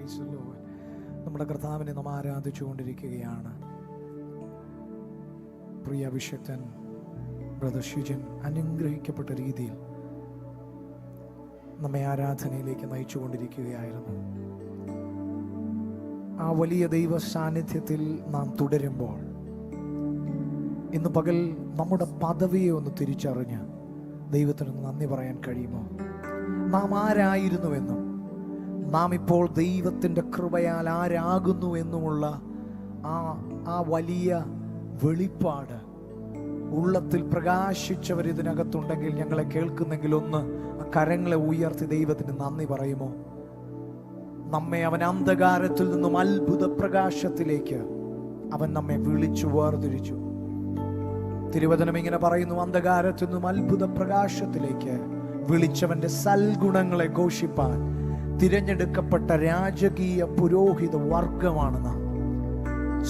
നമ്മുടെ കർത്താവിനെ നാം ആരാധിച്ചുകൊണ്ടിരിക്കുകയാണ്. പ്രിയ അഭിഷക്തൻ ബ്രദർ ഷിജൻ അനുഗ്രഹിക്കപ്പെട്ട രീതിയിൽ നമ്മെ ആരാധനയിലേക്ക് നയിച്ചുകൊണ്ടിരിക്കുകയായിരുന്നു. ആ വലിയ ദൈവ സാന്നിധ്യത്തിൽ നാം തുടരുമ്പോൾ ഇന്ന് പകൽ നമ്മുടെ പദവിയെ ഒന്ന് തിരിച്ചറിഞ്ഞ് ദൈവത്തിന് നന്ദി പറയാൻ കഴിയുമോ? നാം ആരായിരുന്നുവെന്നും നാം ഇപ്പോൾ ദൈവത്തിൻ്റെ കൃപയാൽ ആരാകുന്നു എന്നുമുള്ള ആ വലിയ വെളിപ്പാട് ഉള്ളത്തിൽ പ്രകാശിച്ചവർ ഇതിനകത്തുണ്ടെങ്കിൽ, ഞങ്ങളെ കേൾക്കുന്നെങ്കിൽ ഒന്ന് ആ കരങ്ങളെ ഉയർത്തി ദൈവത്തിന് നന്ദി പറയുമോ? നമ്മെ അവൻ അന്ധകാരത്തിൽ നിന്നും അത്ഭുത പ്രകാശത്തിലേക്ക് അവൻ നമ്മെ വിളിച്ചു വേർതിരിച്ചു. തിരുവചനം ഇങ്ങനെ പറയുന്നു, അന്ധകാരത്തിൽ നിന്നും അത്ഭുത പ്രകാശത്തിലേക്ക് വിളിച്ചവന്റെ സൽഗുണങ്ങളെ ഘോഷിപ്പാൻ തിരഞ്ഞെടുക്കപ്പെട്ട രാജകീയ പുരോഹിത വർഗമാണ് നാം,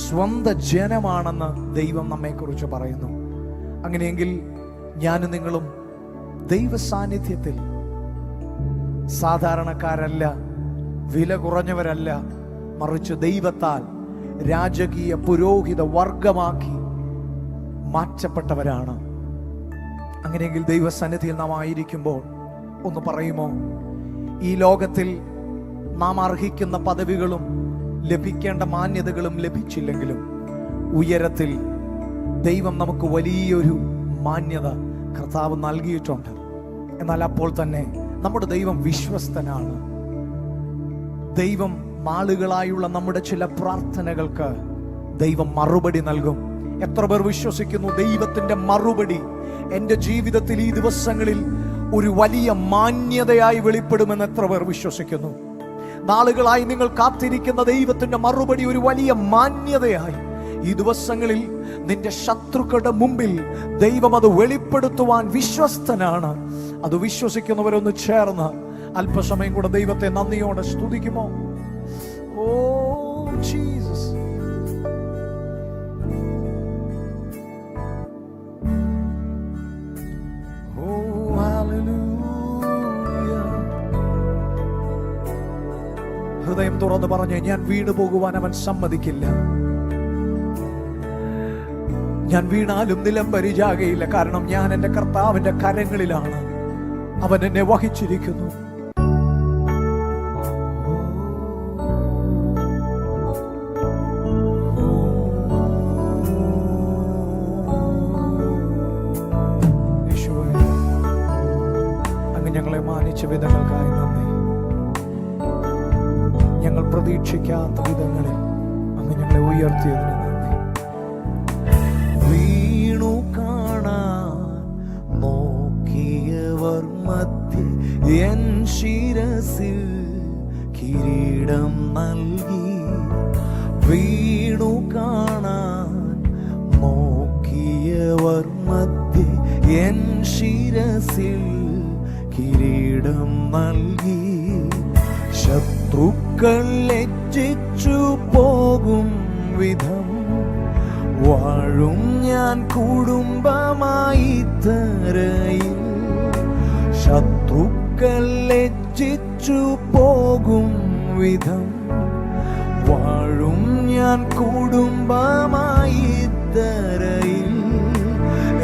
സ്വന്തം ജനമാണെന്ന് ദൈവം നമ്മെക്കുറിച്ച് പറയുന്നു. അങ്ങനെയെങ്കിൽ ഞാനും നിങ്ങളും ദൈവ സാന്നിധ്യത്തിൽ സാധാരണക്കാരല്ല, വില കുറഞ്ഞവരല്ല, മറിച്ച് ദൈവത്താൽ രാജകീയ പുരോഹിത വർഗമാക്കി മാറ്റപ്പെട്ടവരാണ്. അങ്ങനെയെങ്കിൽ ദൈവസന്നിധിയിൽ നാം ആയിരിക്കുമ്പോൾ ഒന്ന് പറയുമോ, ഈ ലോകത്തിൽ നാം അർഹിക്കുന്ന പദവികളും ലഭിക്കേണ്ട മാന്യതകളും ലഭിച്ചില്ലെങ്കിലും ഉയരത്തിൽ ദൈവം നമുക്ക് വലിയൊരു മാന്യത കർത്താവ് നൽകിയിട്ടുണ്ട്. എന്നാൽ അപ്പോൾ തന്നെ നമ്മുടെ ദൈവം വിശ്വസ്തനാണ്. ദൈവം നാളുകളായുള്ള നമ്മുടെ ചില പ്രാർത്ഥനകൾക്ക് ദൈവം മറുപടി നൽകും. എത്ര പേർ വിശ്വസിക്കുന്നു ദൈവത്തിന്റെ മറുപടി എൻ്റെ ജീവിതത്തിൽ ഈ ദിവസങ്ങളിൽ ഒരു വലിയ മാന്യതയായി വെളിപ്പെടുമെന്ന് എത്ര പേർ വിശ്വസിക്കുന്നു? നാളുകളായി നിങ്ങൾ കാത്തിരിക്കുന്ന ദൈവത്തിന്റെ മറുപടി ഒരു വലിയ മാന്യതയായി ഈ ദിവസങ്ങളിൽ നിന്റെ ശത്രുക്കളുടെ മുമ്പിൽ ദൈവം അത് വെളിപ്പെടുത്തുവാൻ വിശ്വസ്തനാണ്. അത് വിശ്വസിക്കുന്നവരൊന്ന് ചേർന്ന് അല്പസമയം കൂടെ ദൈവത്തെ നന്ദിയോടെ സ്തുതിക്കുമോ? ഓ ജീസസ്, ഹൃദയം തുറന്ന് പറഞ്ഞ്, ഞാൻ വീണു പോകുവാൻ അവൻ സമ്മതിക്കില്ല. ഞാൻ വീണാലും നിലം പരിചാകയില്ല. കാരണം ഞാൻ എൻ്റെ കർത്താവിൻ്റെ കരങ്ങളിലാണ്. അവൻ എന്നെ വഹിച്ചിരിക്കുന്നു. അങ്ങ് ഞങ്ങളെ മാനിച്ച വിധങ്ങൾക്കായി നന്ദി. ഞങ്ങൾ പ്രതീക്ഷിക്കാത്ത വിധങ്ങളിൽ അങ്ങ് ഞങ്ങളെ ഉയർത്തിയതിന് നന്ദി. വീണു കാണാൻ നോക്കിയവർ മധ്യേ എൻ ശിരസിൽ കിരീടം നൽകി. വീണു കാണാൻ നോക്കിയവർ മധ്യേ എൻ ശിരസിൽ കിരീടം നൽകി. ശത്രുക്കൾ ലജ്ജിച്ചു പോകും വിധം വാഴും ഞാൻ കുടുംബമായി തരയിൽ. ശത്രുക്കൾ ലജ്ജിച്ചു പോകും വിധം വാഴും ഞാൻ കുടുംബമായി തരയിൽ.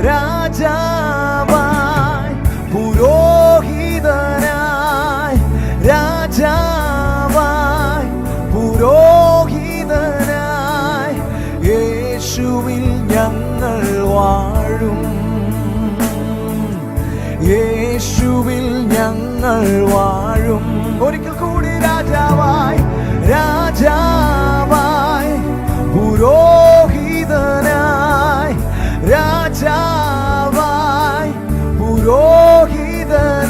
രാജാവായി പുരോഹിതനായി, രാജാവായി പുരോഹിതനായി യേശുവിൽ ഞങ്ങൾ വാഴും. യേശുവിൽ ഞങ്ങൾ വാഴും. ഒരിക്കൽ കൂടി, രാജാവായി, രാജാവായി പുരോഹിതനായി, രാജാവായി പുരോഹിതനായി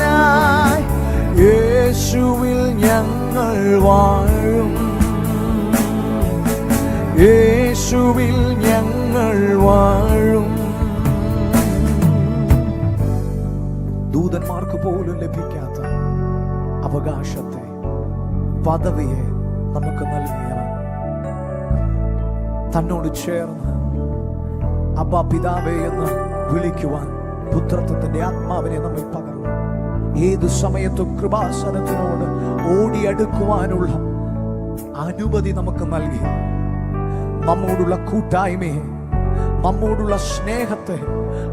യേശുവിൽ ഞങ്ങൾ വാഴും. യേശുവിൽ ഞങ്ങൾ വാഴും. ദൂതന്മാർക്ക് പോലും ലഭിക്കാത്ത അവകാശത്തെ, പദവിയെ നമുക്ക് നൽകിയവൻ തന്നോട് ചേർന്ന് അബ്ബാ പിതാവേ എന്ന് വിളിക്കുവാൻ പുത്രത്വത്തിന്റെ ആത്മാവിനെ നമ്മിൽ പകർന്നു. ഏതു സമയത്തും കൃപാസനത്തിനോട് ഓടിയടുക്കുവാനുള്ള അനുമതി നമുക്ക് നൽകി നമ്മോടുള്ള കൂട്ടായ്മയെ, നമ്മോടുള്ള സ്നേഹത്തെ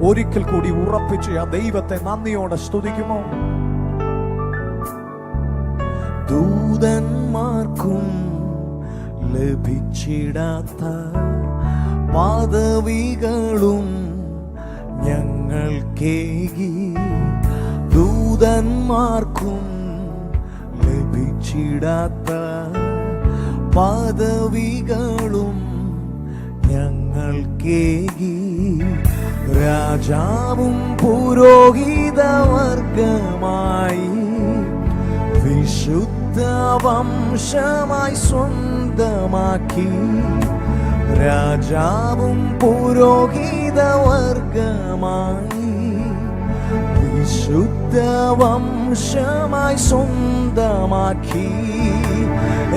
ഒരിക്കൽ കൂടി ഉറപ്പിച്ച് ആ ദൈവത്തെ നന്ദിയോടെ സ്തുതിക്കുമോ? ദൂതന്മാർക്കും ലഭിച്ചിടാത്ത പദവികളും ഞങ്ങൾക്കേകി, ദൂതന്മാർക്കും ലഭിച്ചിടാത്ത പദവികളും ഞങ്ങൾക്കേകി, രാജാവും പുരോഹിതവർഗമായി വിശുദ്ധ വംശമായി സ്വന്തമാക്കി, രാജാവും പുരോഹിതവർഗമായി വിശുദ്ധ വംശമായി സ്വന്തമാക്കി,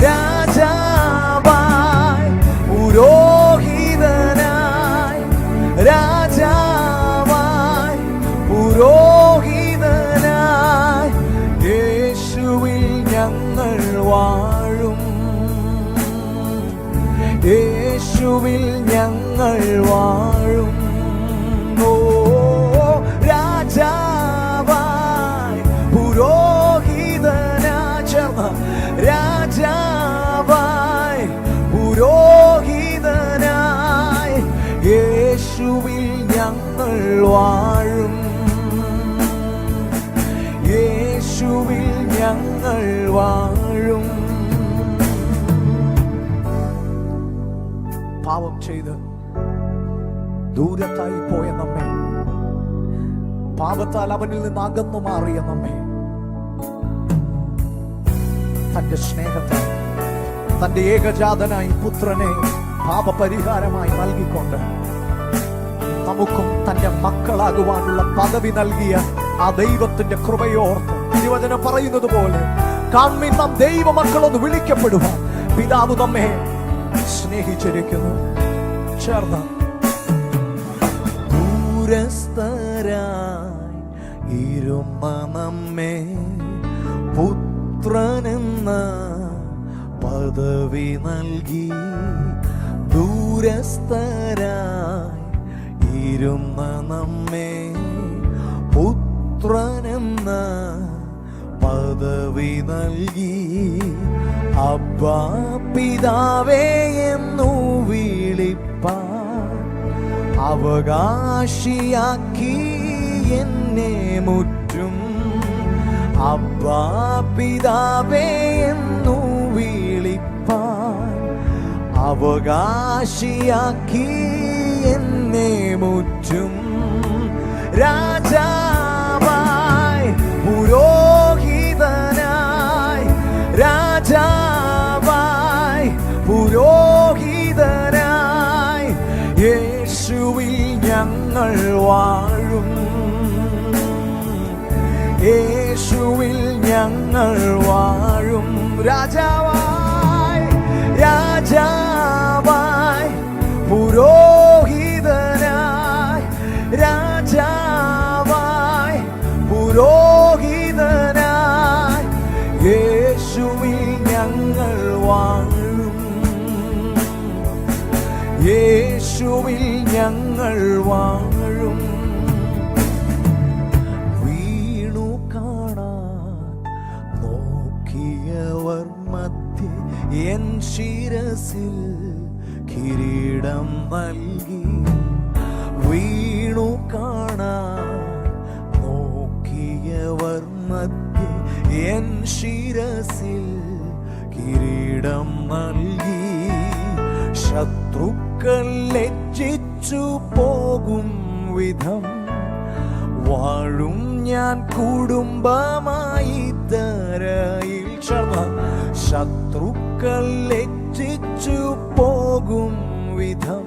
രാജാവായി പുരോഹിതനായി, രാജാവായി പുരോഹിതനായി യേശുവിൽ ഞങ്ങൾ വാഴും, യേശുവിൽ ഞങ്ങൾ വാഴും. ഓ രാജാവായി പുരോഹിതനായി ചേർന്ന്, രാജാവായി പുരോഹിതനായി യേശുവിൽ ഞങ്ങൾ വാഴും, യേശുവിൽ ഞങ്ങൾ വാഴും. പാപം ചെയ്ത് ദൂരത്തായി പോയ നമ്മെ, പാപത്താൽ അവനിൽ നിന്ന് അകന്നു മാറിയ നമ്മെ തന്റെ സ്നേഹത്തെ, തന്റെ ഏകജാതനായി പുത്രനെ പാപപരിഹാരമായി നൽകിക്കൊണ്ട് നമുക്കും തന്റെ മക്കളാകുവാനുള്ള പദവി നൽകിയ ആ ദൈവത്തിന്റെ കൃപയോർത്ത് തിരുവചനം പറയുന്നത് പോലെ കാൺമീൻ നാം ദൈവ മക്കളൊന്ന് വിളിക്കപ്പെടുവാൻ പിതാവ് നമ്മെ സ്നേഹിച്ചിരിക്കുന്നു. ചേർന്ന ദൂരസ്ഥരായി ഇരുന്ന നമ്മെ പുത്രനെന്ന പദവി നൽകി, ദൂരസ്ഥരായി ഇരുന്ന നമ്മെ പുത്രനെന്ന പദവി നൽകി, അബ്ബാ പിതാവേ എന്നു വിളിപ്പാൻ അവകാശിയാക്കി എന്നെ മുറ്റും, അബ്ബാ പിതാവേ എന്നു വിളിപ്പാൻ അവകാശിയാക്കി എന്നെ മുറ്റും, രാജാവായി പുരോഹിതനായി, രാജാവായി പുരോഹിതനായി യേശുവിൽ ഞങ്ങൾ വാഴും, യേശുവിൽ ഞങ്ങൾ വാഴും, രാജാവായി, രാജാവായി പുരോഹിതനായി, രാജാവായി പുരോഹിതനായി യേശുവിൽ ഞങ്ങൾ വാഴും, യേശുവിൽ ഞങ്ങൾ വാഴും. വീണു കാണാൻ നോക്കിയവർ മധ്യേ എൻ ശിരസിൽ കിരീടം നൽകി, വീണു കാണാൻ നോക്കിയവർ മധ്യേ എൻ ശിരസിൽ കിരീടം നൽകി, ശത്രുക്കൾ ലജ്ജിച്ചു പോകും വിധം വാഴും ഞാൻ കുടുംബമായി തരയിൽ ചേർന്ന്, ശത്രുക്കൾ ലജ്ജിച്ചു പോകും വിധം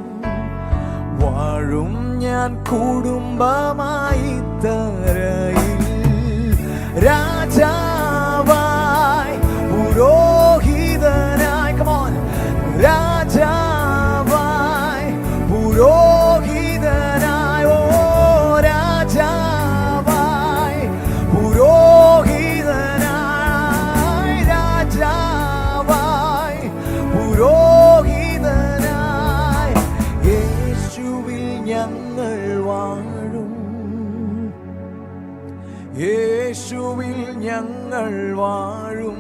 വാഴും ഞാൻ കുടുംബമായി തരയിൽ, രാജാവായി പുരോഹിതനായി, കമോൺ, രാജാവായി പുരോഹിതനായി, ഓ രാജാവായി പുരോഹിതനായി, രാജാവായി ഞങ്ങൾ വാഴും,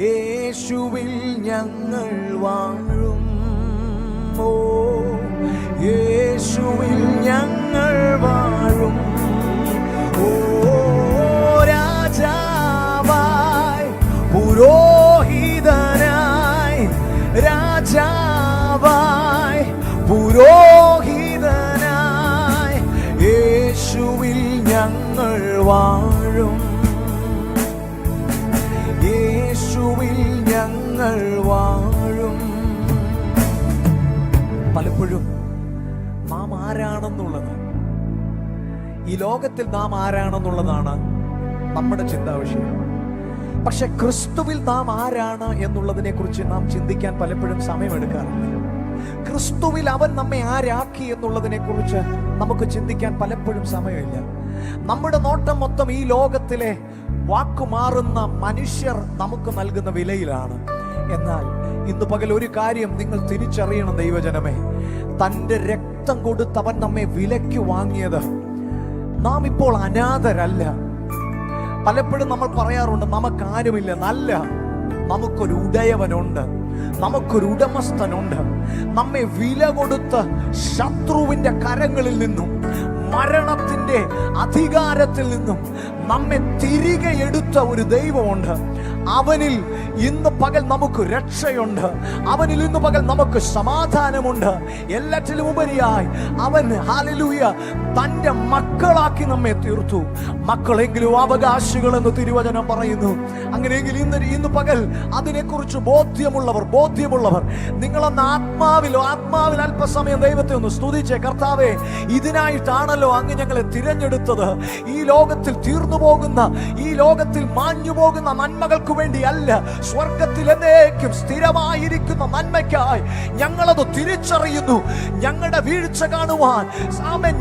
യേശുവിൽ ഞങ്ങൾ വാഴും. ഓ യേശുവിൽ ഞങ്ങൾ വാഴും. ഓ രാജാവായി പുരോഹിതനായി, രാജാവായി പുരോഹിതനായി, യേശുവിൽ ഞങ്ങൾ വാഴും, യേശുവിൽ ഞങ്ങൾ വാഴും. പലപ്പോഴും നാം ആരാണെന്നുള്ളത്, ഈ ലോകത്തിൽ നാം ആരാണെന്നുള്ളതാണ് നമ്മുടെ ചിന്താവിഷയം. പക്ഷെ ക്രിസ്തുവിൽ നാം ആരാണ് എന്നുള്ളതിനെ കുറിച്ച് നാം ചിന്തിക്കാൻ പലപ്പോഴും സമയമെടുക്കാറുണ്ട്. ക്രിസ്തുവിൽ അവൻ നമ്മെ ആരാക്കി എന്നുള്ളതിനെ കുറിച്ച് നമുക്ക് ചിന്തിക്കാൻ പലപ്പോഴും സമയമില്ല. നമ്മുടെ നോട്ടം മൊത്തം ഈ ലോകത്തിലെ വാക്കുമാറുന്ന മനുഷ്യർ നമുക്ക് നൽകുന്ന വിലയിലാണ്. എന്നാൽ ഇന്ന് പകൽ ഒരു കാര്യം നിങ്ങൾ തിരിച്ചറിയണം ദൈവജനമേ, തൻ്റെ രക്തം കൊടുത്ത് അവൻ നമ്മെ വിലയ്ക്ക് വാങ്ങിയത്. നാം ഇപ്പോൾ അനാഥരല്ല. പലപ്പോഴും നമ്മൾ പറയാറുണ്ട് നമുക്കാരുമില്ല. നല്ല, നമുക്കൊരു ഉടയവനുണ്ട്, നമുക്കൊരു ഉടമസ്ഥനുണ്ട്. നമ്മെ വില കൊടുത്ത് ശത്രുവിന്റെ കരങ്ങളിൽ നിന്നും മരണത്തിന്റെ അധികാരത്തിൽ നിന്നും നമ്മെ തിരികെ എടുത്ത ഒരു ദൈവമുണ്ട്. അവനിൽ ഇന്ന് പകൽ നമുക്ക് രക്ഷയുണ്ട്, അവനിൽ ഇന്ന് പകൽ നമുക്ക് സമാധാനമുണ്ട്. എല്ലാറ്റിലും ഉപരിയായി അവൻ ഹല്ലേലൂയ തൻ്റെ മക്കളാക്കി നമ്മെ തീർത്തു. മക്കളെങ്കിലും അവകാശികൾ എന്ന് തിരുവചനം പറയുന്നു. അങ്ങനെയെങ്കിൽ ഇന്ന് പകൽ അതിനെക്കുറിച്ച് ബോധ്യമുള്ളവർ നിങ്ങളൊന്ന് ആത്മാവിൽ അല്പസമയം ദൈവത്തെ ഒന്ന് സ്തുതിച്ചേ. കർത്താവേ, ഇതിനായിട്ടാണല്ലോ അങ്ങ് ഞങ്ങളെ തിരഞ്ഞെടുത്തത്. ഈ ലോകത്തിൽ തീർന്നു പോകുന്ന, ഈ ലോകത്തിൽ മാഞ്ഞു പോകുന്ന നന്മകൾക്ക് വേണ്ടിയല്ല, സ്വർഗത്തിൽ എന്നേക്കും സ്ഥിരമായിരിക്കുന്ന നന്മയ്ക്കായി ഞങ്ങളത് തിരിച്ചറിയുന്നു. ഞങ്ങളുടെ വീഴ്ച കാണുവാൻ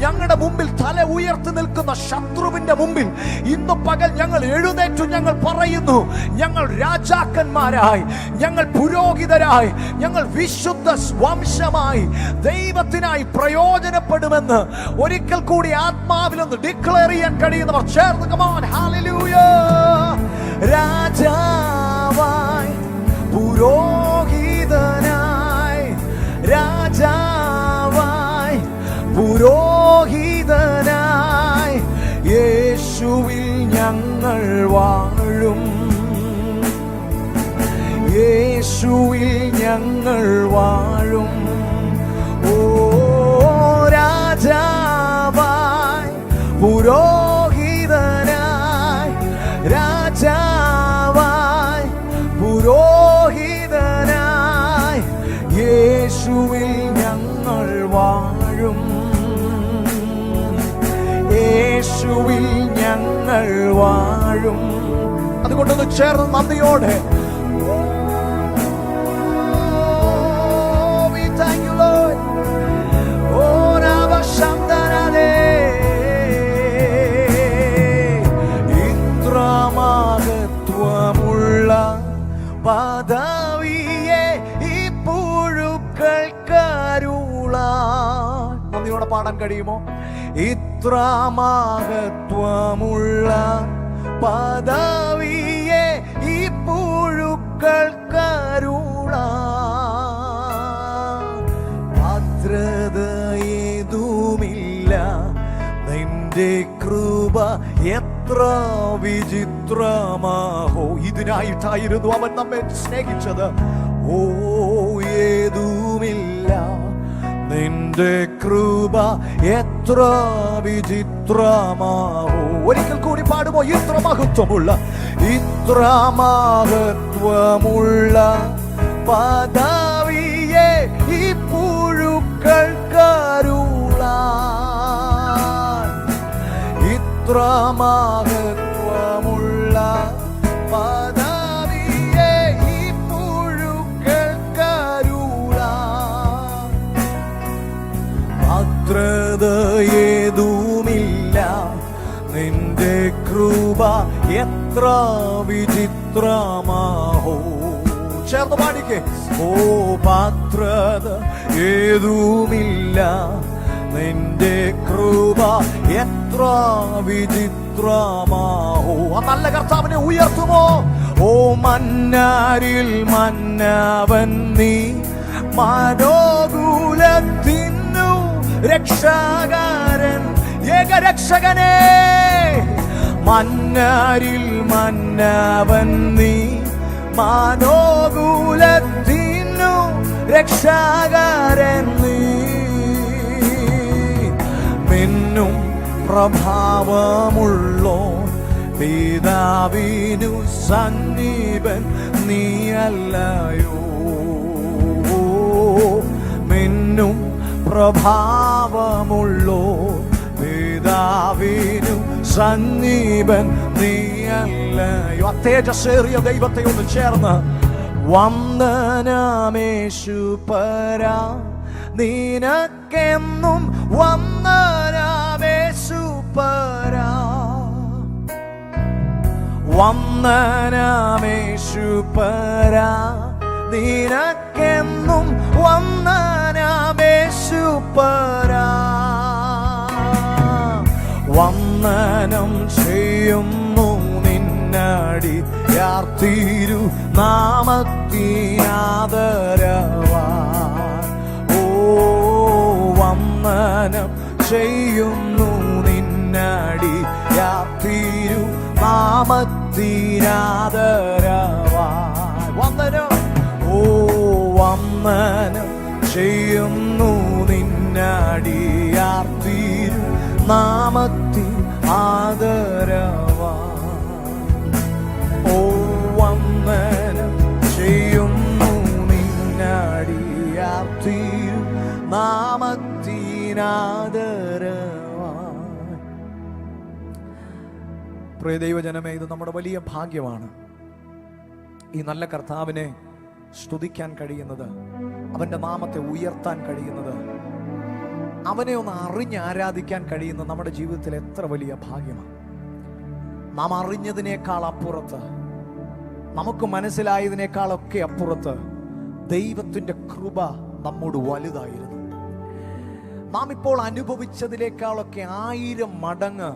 ഞങ്ങളുടെ മുമ്പിൽ തല ഉയർത്തി നിൽക്കുന്ന ശത്രുവിന്റെ മുമ്പിൽ ഇന്ന് പകൽ ഞങ്ങൾ എഴുന്നേറ്റു. ഞങ്ങൾ പറയുന്നു, ഞങ്ങൾ രാജാക്കന്മാരായി, ഞങ്ങൾ പുരോഹിതരായി, ഞങ്ങൾ വിശുദ്ധ വംശമായി ദൈവത്തിനായി പ്രയോജനപ്പെടുമെന്ന് ഒരിക്കൽ കൂടി ആത്മാവിലൊന്ന് ഡിക്ലെയർ ചെയ്യാൻ കഴിയുന്നവർ ചേർന്ന് കമോൺ ഹല്ലേലൂയ. രാജാവായി പുരോഹിതനായി, രാജാവായി പുരോഹിതനായി, യേശുവിൽ ഞങ്ങൾ വാഴും, യേശുവിൽ ഞങ്ങൾ വാഴും. ഓ രാജാവായി പുരോഹിതനായി, രാജാവായി പുരോഹിതനായി, യേശുവിൽ ഞങ്ങൾ വാഴും, യേശുവിൽ ഞങ്ങൾ വാഴും. അതുകൊണ്ടൊന്ന് ചേർന്ന് നന്ദിയോടെ പദവിയെ ഈ പുഴുക്കൾക്കരുളാൻ നന്ദിയോടെ പാടാൻ കഴിയുമോ? ഇത്ര മഹത്വമുള്ള പദവിയെ ഈ പുഴുക്കൾക്കരുളാൻ ഭദ്രതയേതുമില്ല, നിന്റെ കൃപ എത്ര വിചിത്രമാഹോ. ഇതിനായിട്ടായിരുന്നു അവൻ നമ്മെ സ്നേഹിച്ചത്. ഓ ഏതുമില്ല, നിന്റെ കൃപ എത്ര വിചിത്രമാഹോ. ഒരിക്കൽ കൂടി പാടുമോ? ഇത്ര മഹത്വമുള്ള, ഇത്ര മഹത്വമുള്ള പദവിയെ ഈ പുഴുക്കൾക്കരുളാൻ, ഇത്ര മഹത്വമുള്ള പദവിയെ ഈ പുഴുക്കൾക്കരുളാൻ ഭദ്രതയേതുമില്ല, നിന്റെ കൃപ എത്ര വിചിത്രമാഹോ. ചേർന്ന് പാടിക്കേ. ഓ ഭദ്രത ഏതുമില്ല, നിന്റെ കൃപ എത്ര വിചിത്രമാഹോ. ദ്രമാഹോ. ആ നല്ല കർത്താവിനെ ഉയർത്തുമോ? ഓ മന്നാരിൽ മന്നവൻ നീ, മനോകുലത്തിനു രക്ഷകരൻ, ഏകരക്ഷകനെ. മന്നാരിൽ മന്നവൻ നീ, മനോകുലത്തിനു രക്ഷകരൻ നീ. മിന്നും പ്രഭാവമുള്ളോ പിതാവിനു സന്നിപൻ നീയല്ലയോ. മിന്നും പ്രഭാവമുള്ളോ പിതാവിനു സന്നിപൻ നീയല്ലയോ. ആ തേജസ്സേറിയ ദൈവത്തെ ഒന്ന് ചേർന്ന് വന്ദനമേശുപരാ, നിനക്കെന്നും വന്ദനമേശുപരാ. വന്ദനമേശുപരാ, നിനക്കെന്നും വന്ദനമേശുപരാ. വന്ദനം ചെയ്യുന്നു നിന്നടി യാർത്തിരു നാമത്തിനാദരവാ. ഓ വന്ദനം ചെയ്യുന്നു നിന്നടി യാർത്തിരു നാമത്തിനാദരവാ. വന്ദനം, ഓ വന്ദനം ചെയ്യുന്നു നിന്നടി യാർത്തിരു നാമത്തിൽ ആദരവാ. ഓ വന്ദനം ചെയ്യുന്നു നിന്നടിയാർത്തിരു നാമത്തിനാദരവാ. പ്രിയ ദൈവജനമേ, ഇത് നമ്മുടെ വലിയ ഭാഗ്യമാണ്. ഈ നല്ല കർത്താവിനെ സ്തുതിക്കാൻ കഴിയുന്നത്, അവന്റെ നാമത്തെ ഉയർത്താൻ കഴിയുന്നത്, അവനെ ഒന്ന് അറിഞ്ഞ് ആരാധിക്കാൻ കഴിയുന്നത് നമ്മുടെ ജീവിതത്തിൽ എത്ര വലിയ ഭാഗ്യമാണ്. നാം അറിഞ്ഞതിനേക്കാൾ അപ്പുറത്ത്, നമുക്ക് മനസ്സിലായതിനേക്കാളൊക്കെ അപ്പുറത്ത് ദൈവത്തിന്റെ കൃപ നമ്മോട് വലുതായിരുന്നു. നാം ഇപ്പോൾ അനുഭവിച്ചതിനേക്കാളൊക്കെ 1000 മടങ്ങ്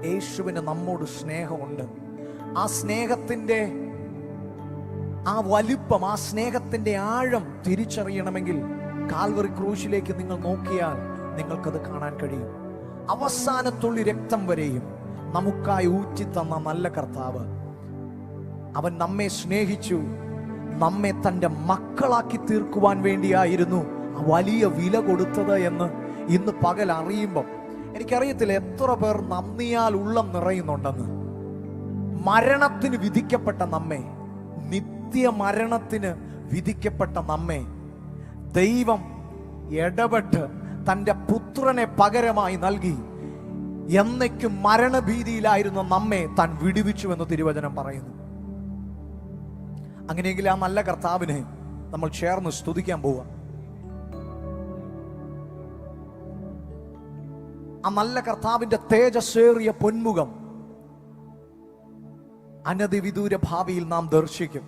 യേശുവിന് നമ്മോട് സ്നേഹമുണ്ട്. ആ സ്നേഹത്തിന്റെ ആ വലിപ്പം, ആ സ്നേഹത്തിന്റെ ആഴം തിരിച്ചറിയണമെങ്കിൽ കാൽവറി ക്രൂശിലേക്ക് നിങ്ങൾ നോക്കിയാൽ നിങ്ങൾക്കത് കാണാൻ കഴിയും. അവസാനത്തുള്ളി രക്തം വരെയും നമുക്കായി ഊറ്റിത്തന്ന നല്ല കർത്താവ്, അവൻ നമ്മെ സ്നേഹിച്ചു, നമ്മെ തൻ്റെ മക്കളാക്കി തീർക്കുവാൻ വേണ്ടിയായിരുന്നു ആ വലിയ വില കൊടുത്തത് എന്ന് ഇന്ന് പകൽ അറിയുമ്പം എനിക്കറിയത്തില്ല എത്ര പേർ നന്ദിയാൽ ഉള്ളം നിറയുന്നുണ്ടെന്ന്. മരണത്തിന് വിധിക്കപ്പെട്ട നമ്മെ, നിത്യമരണത്തിന് വിധിക്കപ്പെട്ട നമ്മെ ദൈവം ഇടപെട്ട് തൻ്റെ പുത്രനെ പകരമായി നൽകി എന്നേക്കും മരണഭീതിയിലായിരുന്ന നമ്മെ താൻ വിടുവിച്ചുവെന്ന് തിരുവചനം പറയുന്നു. അങ്ങനെയെങ്കിൽ ആ നല്ല കർത്താവിനെ നമ്മൾ ചേർന്ന് സ്തുതിക്കാൻ പോവാം. ആ നല്ല കർത്താവിന്റെ തേജസ്സേറിയ പൊന്മുഖം അനധിവിദൂര ഭാവിയിൽ നാം ദർശിക്കും.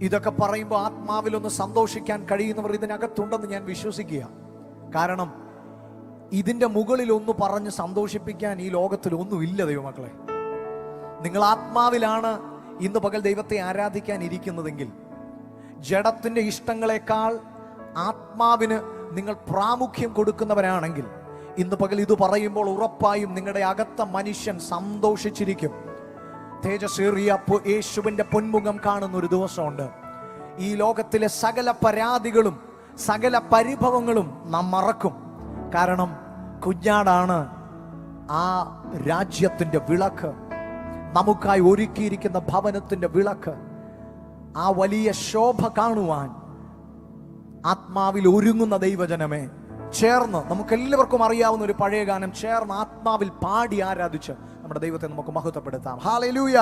ഇതൊക്കെ പറയുമ്പോൾ ആത്മാവിലൊന്ന് സന്തോഷിക്കാൻ കഴിയുന്നവർ ഇതിനകത്തുണ്ടെന്ന് ഞാൻ വിശ്വസിക്കുക. കാരണം ഇതിന്റെ മുകളിൽ ഒന്ന് പറഞ്ഞ് സന്തോഷിപ്പിക്കാൻ ഈ ലോകത്തിൽ ഒന്നുമില്ല ദൈവമക്കളെ. നിങ്ങൾ ആത്മാവിലാണ് ഇന്ന് പകൽ ദൈവത്തെ ആരാധിക്കാൻ ഇരിക്കുന്നതെങ്കിൽ, ജഡത്തിന്റെ ഇഷ്ടങ്ങളെക്കാൾ ആത്മാവിന് നിങ്ങൾ പ്രാമുഖ്യം കൊടുക്കുന്നവരാണെങ്കിൽ, ഇന്ന് പകൽ ഇത് പറയുമ്പോൾ ഉറപ്പായും നിങ്ങളുടെ അകത്ത മനുഷ്യൻ സന്തോഷിച്ചിരിക്കും. തേജസ്സേറിയ യേശുവിന്റെ പൊന്മുഖം കാണുന്ന ഒരു ദിവസമുണ്ട്. ഈ ലോകത്തിലെ സകല പരാതികളും സകല പരിഭവങ്ങളും നാം മറക്കും. കാരണം കുഞ്ഞാടാണ് ആ രാജ്യത്തിന്റെ വിളക്ക്, നമുക്കായി ഒരുക്കിയിരിക്കുന്ന ഭവനത്തിന്റെ വിളക്ക്. ആ വലിയ ശോഭ കാണുവാൻ ആത്മാവിൽ ഒരുങ്ങുന്ന ദൈവജനമേ, ചേർന്ന് നമുക്കെല്ലാവർക്കും അറിയാവുന്ന ഒരു പഴയ ഗാനം ചേർന്ന് ആത്മാവിൽ പാടി ആരാധിച്ച് നമ്മുടെ ദൈവത്തെ നമുക്ക് മഹത്വപ്പെടുത്താം. ഹല്ലേലൂയ.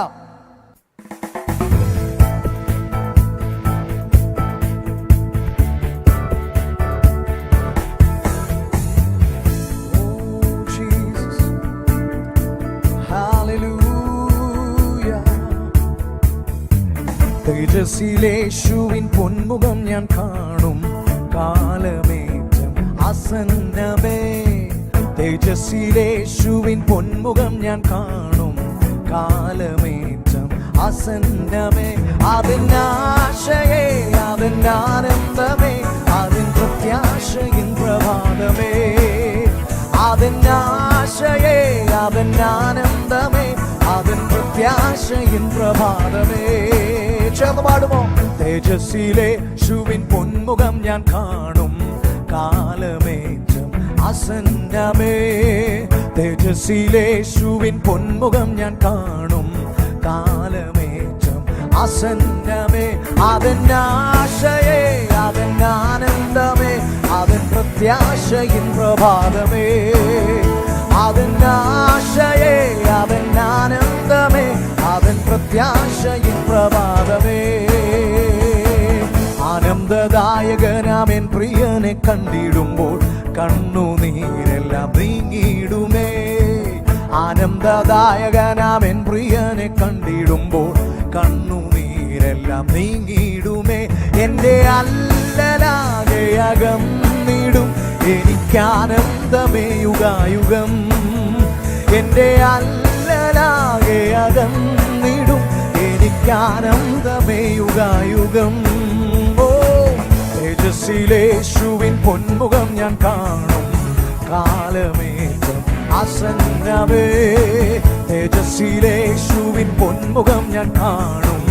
തേജസ്സിലേശുവിൻ പൊന്മുഖം ഞാൻ കാണും കാലമേറ്റം അസന്നമേ. തേജസ്സിലേശുവിൻ പൊന്മുഖം ഞാൻ കാണും കാലമേറ്റം അസന്നമേ. അതിനാശയേ അതിനാനന്ദമേ അതിൻ പ്രത്യാശയിൻ പ്രഭാതമേ. അതിനാശയേ അതിനാനന്ദമേ അതിൻ പ്രത്യാശയിൻ പ്രഭാതമേ. ചേർന്ന് പാടുമോ? തേജസ്സിലേശുവിൻ പൊന്മുഖം ഞാൻ കാണും കാലമേറ്റം അസന്നമേ. തേജസ്സിലേശുവിൻ പൊന്മുഖം ഞാൻ കാണും കാലമേറ്റം അസന്നമേ. അതിനാശയേ അതിനാനന്ദമേ അതിൻ പ്രത്യാശയിൻ പ്രഭാതമേ. അതിനാശയേ അതിനാനന്ദമേ അതിൻ പ്രത്യാശയിൻ പ്രഭാതമേ. ആനന്ദദായകനാമെൻ പ്രിയനെ കണ്ടിടുമ്പോൾ കണ്ണുനീരെല്ലാം നീങ്ങിടുമേ. ആനന്ദദായകനാമെൻ പ്രിയനെ കണ്ടിടുമ്പോൾ കണ്ണുനീരെല്ലാം നീങ്ങിടുമേ. എൻ്റെ അല്ലലാകെ അകന്നിടും എനിക്കാനന്ദമേ യുഗായുഗം. എൻ്റെ അല്ലലാകെ അകന്നിടും എനിക്കാനന്ദമേ യുഗായുഗം. തേജസ്സിലേശുവിൻ പൊന്മുഖം ഞാൻ കാണും കാലമേറ്റം അസന്നമേ. തേജസ്സിലേശുവിൻ പൊന്മുഖം ഞാൻ കാണും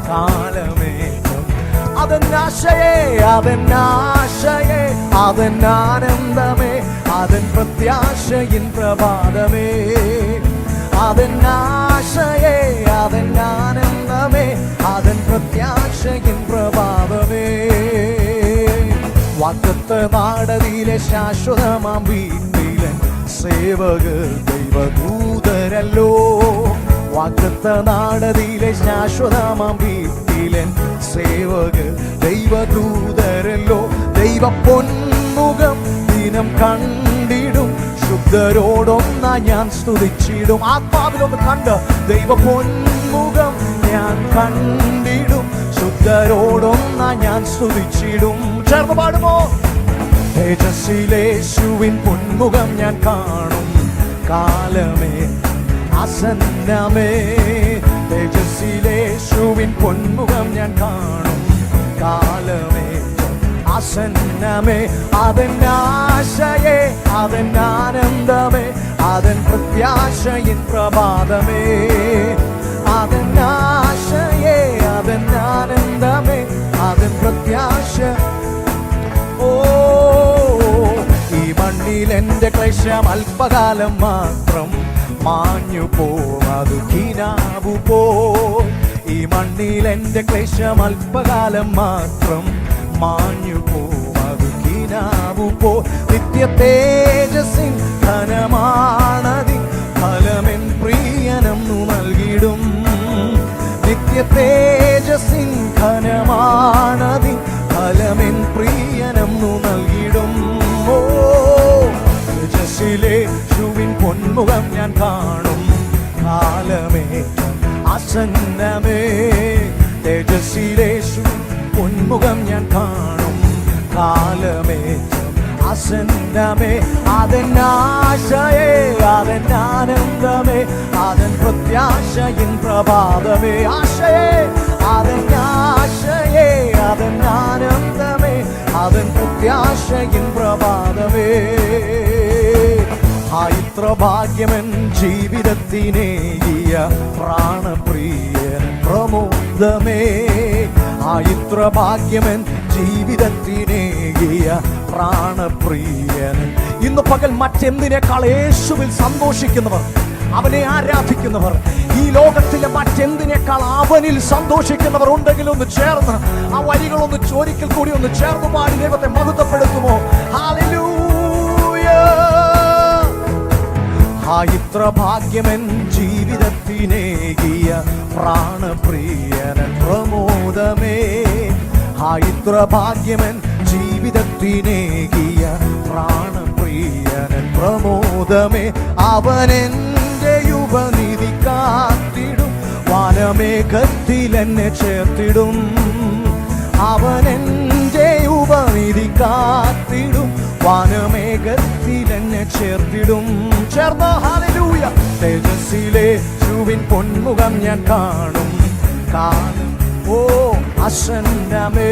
കാലമേറ്റം. അതിനാശയേ അതിനാശയേ അതിനാനന്ദമേ അതിൻ പ്രത്യാശയിൻ പ്രഭാതമേ. അതിനാശയേ അതിനാനന്ദമേ അതിൻ പ്രത്യാശയിൻ പ്രഭാതമേ. വാഗ്ദത്ത നാടതിലെ ശാശ്വതമാം വീട്ടിലൻ സേവകർ ദൈവദൂതരല്ലോ. വാഗ്ദത്ത നാടതിലെ ശാശ്വതമാം വീട്ടിലൻ സേവകർ ദൈവദൂതരല്ലോ. ദൈവ പൊന്മുഖം ദിനം കണ്ടിടും ശുദ്ധരോടൊന്ന ഞാൻ സ്തുതിച്ചിടും. ആത്മാവിലൊന്ന് കണ്ട് ദൈവ പൊന്മുഖം ഞാൻ കണ്ടിടും ശുദ്ധരോടൊന്ന ഞാൻ സ്തുതിച്ചിടും. ചേർന്ന് പാടുമോ? തേജസ്സിലേശുവിൻ പൊന്മുഖം ഞാൻ കാണും കാലമേ അസന്നമേ. തേജസ്സിലേശുവിൻ പൊന്മുഖം ഞാൻ കാണും കാലമേ അസന്നമേ. അതിനാശയേ അതിനാനന്ദമേ അതിൻ പ്രത്യാശയിൻ പ്രഭാതമേ. അതിനാശയേ അതിനാനന്ദമേ അതിൻ പ്രത്യാശ. ഓ ഈ മണ്ണിൽ എൻ്റെ ക്ലേശം അല്പകാലം മാത്രം മാഞ്ഞു പോം അത് കിനാവു പോ. ഈ മണ്ണിൽ എൻ്റെ ക്ലേശം അല്പകാലം മാത്രം മാഞ്ഞു പോം അത് കിനാവു പോ. നിത്യ തേജസ്സിൻ ധനമാണതി ഫലമെൻ പ്രിയനെന്നു നൽകിടും. നിത്യ തേജസ്സിൻ ധനമാണതി ഫലമെൻ പ്രിയനെന്നു നൽകിടും. ഓ തേജസ്സിലേശുവിൻ പൊന്മുഖം ഞാൻ കാണും കാലമേറ്റം അസന്നമേ. തേജസ്സിലേശുവിൻ പൊന്മുഖം ഞാൻ കാണും കാലമേറ്റം അസന്നമേ. അതിനാശയേ അതിനാനന്ദമേ അതിൻ പ്രത്യാശയിൻ പ്രഭാതമേ. ആശയേ അതിനാശയേ അതിനാനന്ദമേ അതിൻ പ്രത്യാശയിൻ പ്രഭാതമേ. ഇത്ര ഭാഗ്യമൻ ജീവിതത്തിനേകിയ പ്രാണപ്രിയൻ പ്രമോദമേ. ഇത്ര ഭാഗ്യമൻ ജീവിതത്തിനേകിയ പ്രാണപ്രിയൻ. ഇന്ന് പകൽ മറ്റെന്തിനേക്കാൾ യേശുവിൽ സന്തോഷിക്കുന്നവർ, അവനെ ആരാധിക്കുന്നവർ, ഈ ലോകത്തിലെ മറ്റെന്തിനേക്കാൾ അവനിൽ സന്തോഷിക്കുന്നവർ ഉണ്ടെങ്കിൽ ഒന്ന് ചേർന്ന് ആ വരികളൊന്ന് ഒരിക്കൽ കൂടി ഒന്ന് ചേർന്ന് പാടി ദൈവത്തെ മഹത്വപ്പെടുത്തുമോ? ഹല്ലേലൂയ. ഇത്ര ഭാഗ്യമൻ ജീവിതത്തിനേകിയ പ്രാണപ്രിയൻ പ്രമോദമേ. ഇത്ര ഭാഗ്യമൻ ജീവിതത്തിനേകിയ പ്രാണപ്രിയൻ പ്രമോദമേ. അവനെന്റെ ഉപനിധി കാത്തിടും വാനമേഘത്തിൽ എന്നെ ചേർത്തിടും. അവനെന്റെ ഉപനിധി കാത്തിടും വാനമേഘത്തിൽ എന്നെ ചേർത്തിടും. ചേർന്നോ? ഹല്ലേലൂയ. തേജസ്സിലെ യേശുവിൻ പൊന്മുഖം ഞാൻ കാണും. ഓ അസന്നമേ,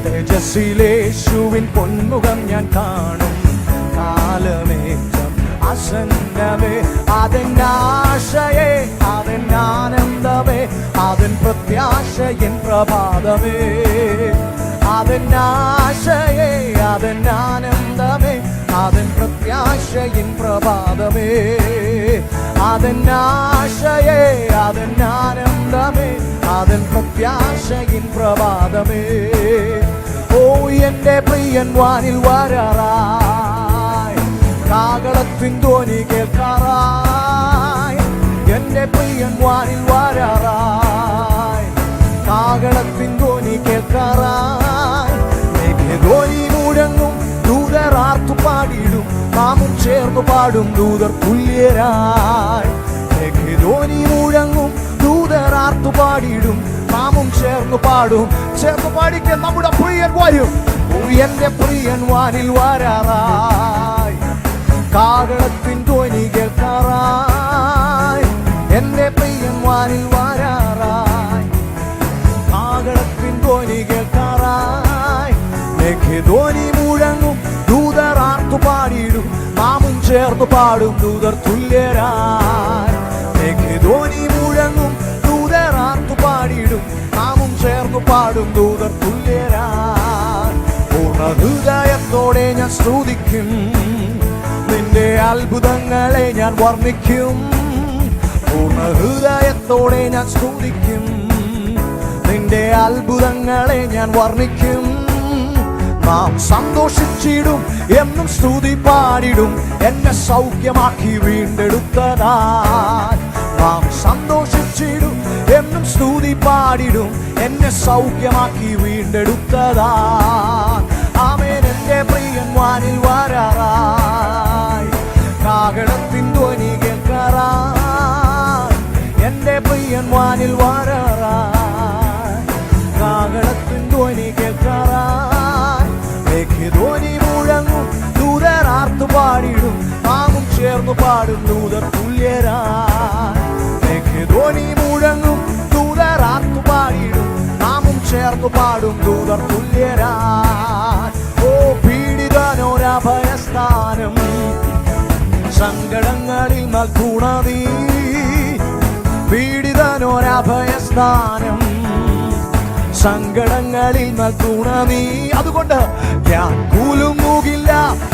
തേജസ്സിലെ യേശുവിൻ പൊന്മുഖം ഞാൻ കാണും. കാലമേറ്റം അസന്നമേ, അതെന്നാശയേ, അതെന്നാനന്ദമേ, അതൻ പ്രത്യാശയൻ പ്രഭാതമേ. അതെന്നാശയേ, അതെന്നാനന്ദമേ, അതൻ പ്രത്യാശയൻ പ്രഭാതമേ. അതെന്നാശയേ, അതെന്നാനന്ദമേ, അതൻ പ്രത്യാശയിൻ പ്രഭാതമേ. ഓ എന്റെ പ്രിയൻ വാനിൽ വരാറായി, കാഹളത്തിൻ ധ്വനി കേൾക്കാറായി. എന്റെ പ്രിയൻ വാനിൽ വരാറായി, കാഹളത്തിൻ ധ്വനി കേൾക്കാറായി. ധ്വനി മുഴങ്ങും, ദൂതർ ആർത്തു പാടിയിടും, നാമും ചേർന്നു പാടും ദൂതർ തുല്യരായി. ധ്വനി മുഴങ്ങും, ദൂതർ ആർത്തു പാടിയിടും, നാമും ചേർന്നു പാടും. ചേർന്ന് പാടിക്കാൻ നമ്മുടെ പ്രിയൻ വരും. എന്റെ പ്രിയൻ വാനിൽ വരാറായി, കാഹളത്തിൻ ധ്വനി കേൾക്കാറായി. എന്റെ പ്രിയൻ വാനിൽ വരാറായി, കാഹളത്തിൻ ധ്വനി കേൾക്കാറായി. ധ്വനി മുഴങ്ങും, ദൂതർ ആർത്തു പാടിയിടും, നാമും ചേർന്ന് പാടും ദൂതർ തുല്യരായി. ധ്വനി മുഴങ്ങും, ദൂതർ ആർത്തു പാടിയിടും, നാമും ചേർന്ന് പാടും ദൂതർ തുല്യരായി. പൂർണ്ണ ഹൃദയത്തോടെ ഞാൻ സ്തുതിക്കും, നിന്റെ അത്ഭുതങ്ങളെ ഞാൻ വർണ്ണിക്കും. പൂർണ്ണ ഹൃദയത്തോടെ ഞാൻ സ്തുതിക്കും, നിന്റെ അത്ഭുതങ്ങളെ ഞാൻ വർണ്ണിക്കും. നാം സന്തോഷിച്ചിടും, എന്നും സ്തുതി പാടിടും, എന്നെ സൗഖ്യമാക്കി വീണ്ടെടുത്തതായി. നാം സന്തോഷിച്ചിടും, എന്നും സ്തുതി പാടിടും, എന്നെ സൗഖ്യമാക്കി വീണ്ടെടുത്തതായി. ആമേൻ. എന്റെ പ്രിയൻ വാനിൽ വരാറായി, കാഹളത്തിൻ ധ്വനി കേൾക്കാറായി. എന്റെ പ്രിയൻ വാനിൽ വരാറായി, കാഹളത്തിൻ ധ്വനി കേൾക്കാറായി. ധ്വനി മുഴങ്ങും, ദൂതർ ആർത്തു പാടിയിടും, നാമും ചേർന്നു പാടും ദൂതർ തുല്യരായി. ധ്വനി മുഴങ്ങും, ദൂതർ ആർത്തു പാടിയിടും, നാമും ചേർന്നു പാടും ദൂതർ തുല്യരായി. ഓ പീഡിതനോരഭയസ്ഥാനം, സങ്കടങ്ങളിൽ നൽകുണതീ. പീഡിതനോരഭയസ്ഥാനം, സങ്കടങ്ങളിൽ നൽകുണ നീ. അതുകൊണ്ട് ഞാൻ കുലുങ്ങുകില്ല,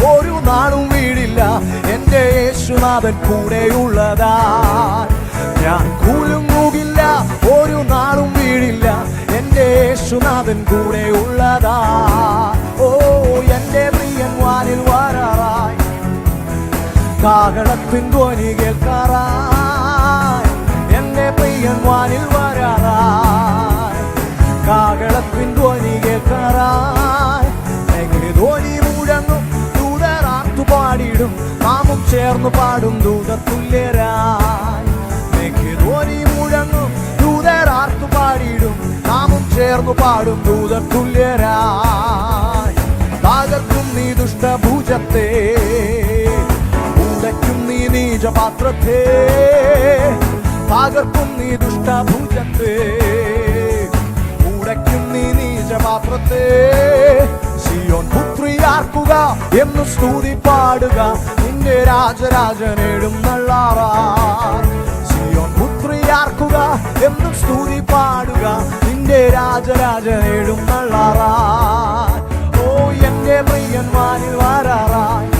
ഒരു നാളും വീടില്ല, എന്റെ യേശുനാഥൻ കൂടെയുള്ളതാ. ഞാൻ കുലുങ്ങുകില്ല, ഒരു നാളും വീടില്ല, എന്റെ യേശുനാഥൻ കൂടെയുള്ളതാ. ഓ എന്റെ പ്രിയൻ വാനിൽ വരാറായി, കാഹളത്തിൻ ധ്വനി കേൾക്കാറായി. എന്റെ പ്രിയൻ വാനിൽ വരാറായി, കാഹളത്തിൻ ധ്വനി കേൾക്കാറായി. ധ്വനി മുഴങ്ങും, ദൂതർ ആർത്തു പാടിയിടും, നാമും ചേർന്നു പാടും ദൂതർ തുല്യരായി. ധ്വനി മുഴങ്ങും, ദൂതർ ആർത്തു പാടിയിടും, നാമും ചേർന്നു പാടും ദൂതർ തുല്യരായി. തകർക്കും നീ ദുഷ്ടഭുജത്തെ, ഉടയ്ക്കും നീ നീചപാത്രത്തെ. തകർക്കും നീ ദുഷ്ടഭുജത്തെ, ഉടയ്ക്കും നീ നീചപാത്രത്തെ. സിയോൻ പുത്രിയാർക്കുക, എന്ന് സ്തുതി പാടുക, നിന്റെ രാജരാജനേടും നള്ളാറായി. സിയോൻ പുത്രിയാർക്കുക, എന്നും സ്തുതി പാടുക, നിന്റെ രാജരാജനേടും നള്ളാറായി. ഓ എന്റെ പ്രിയൻ വാനിൽ വരാറായി,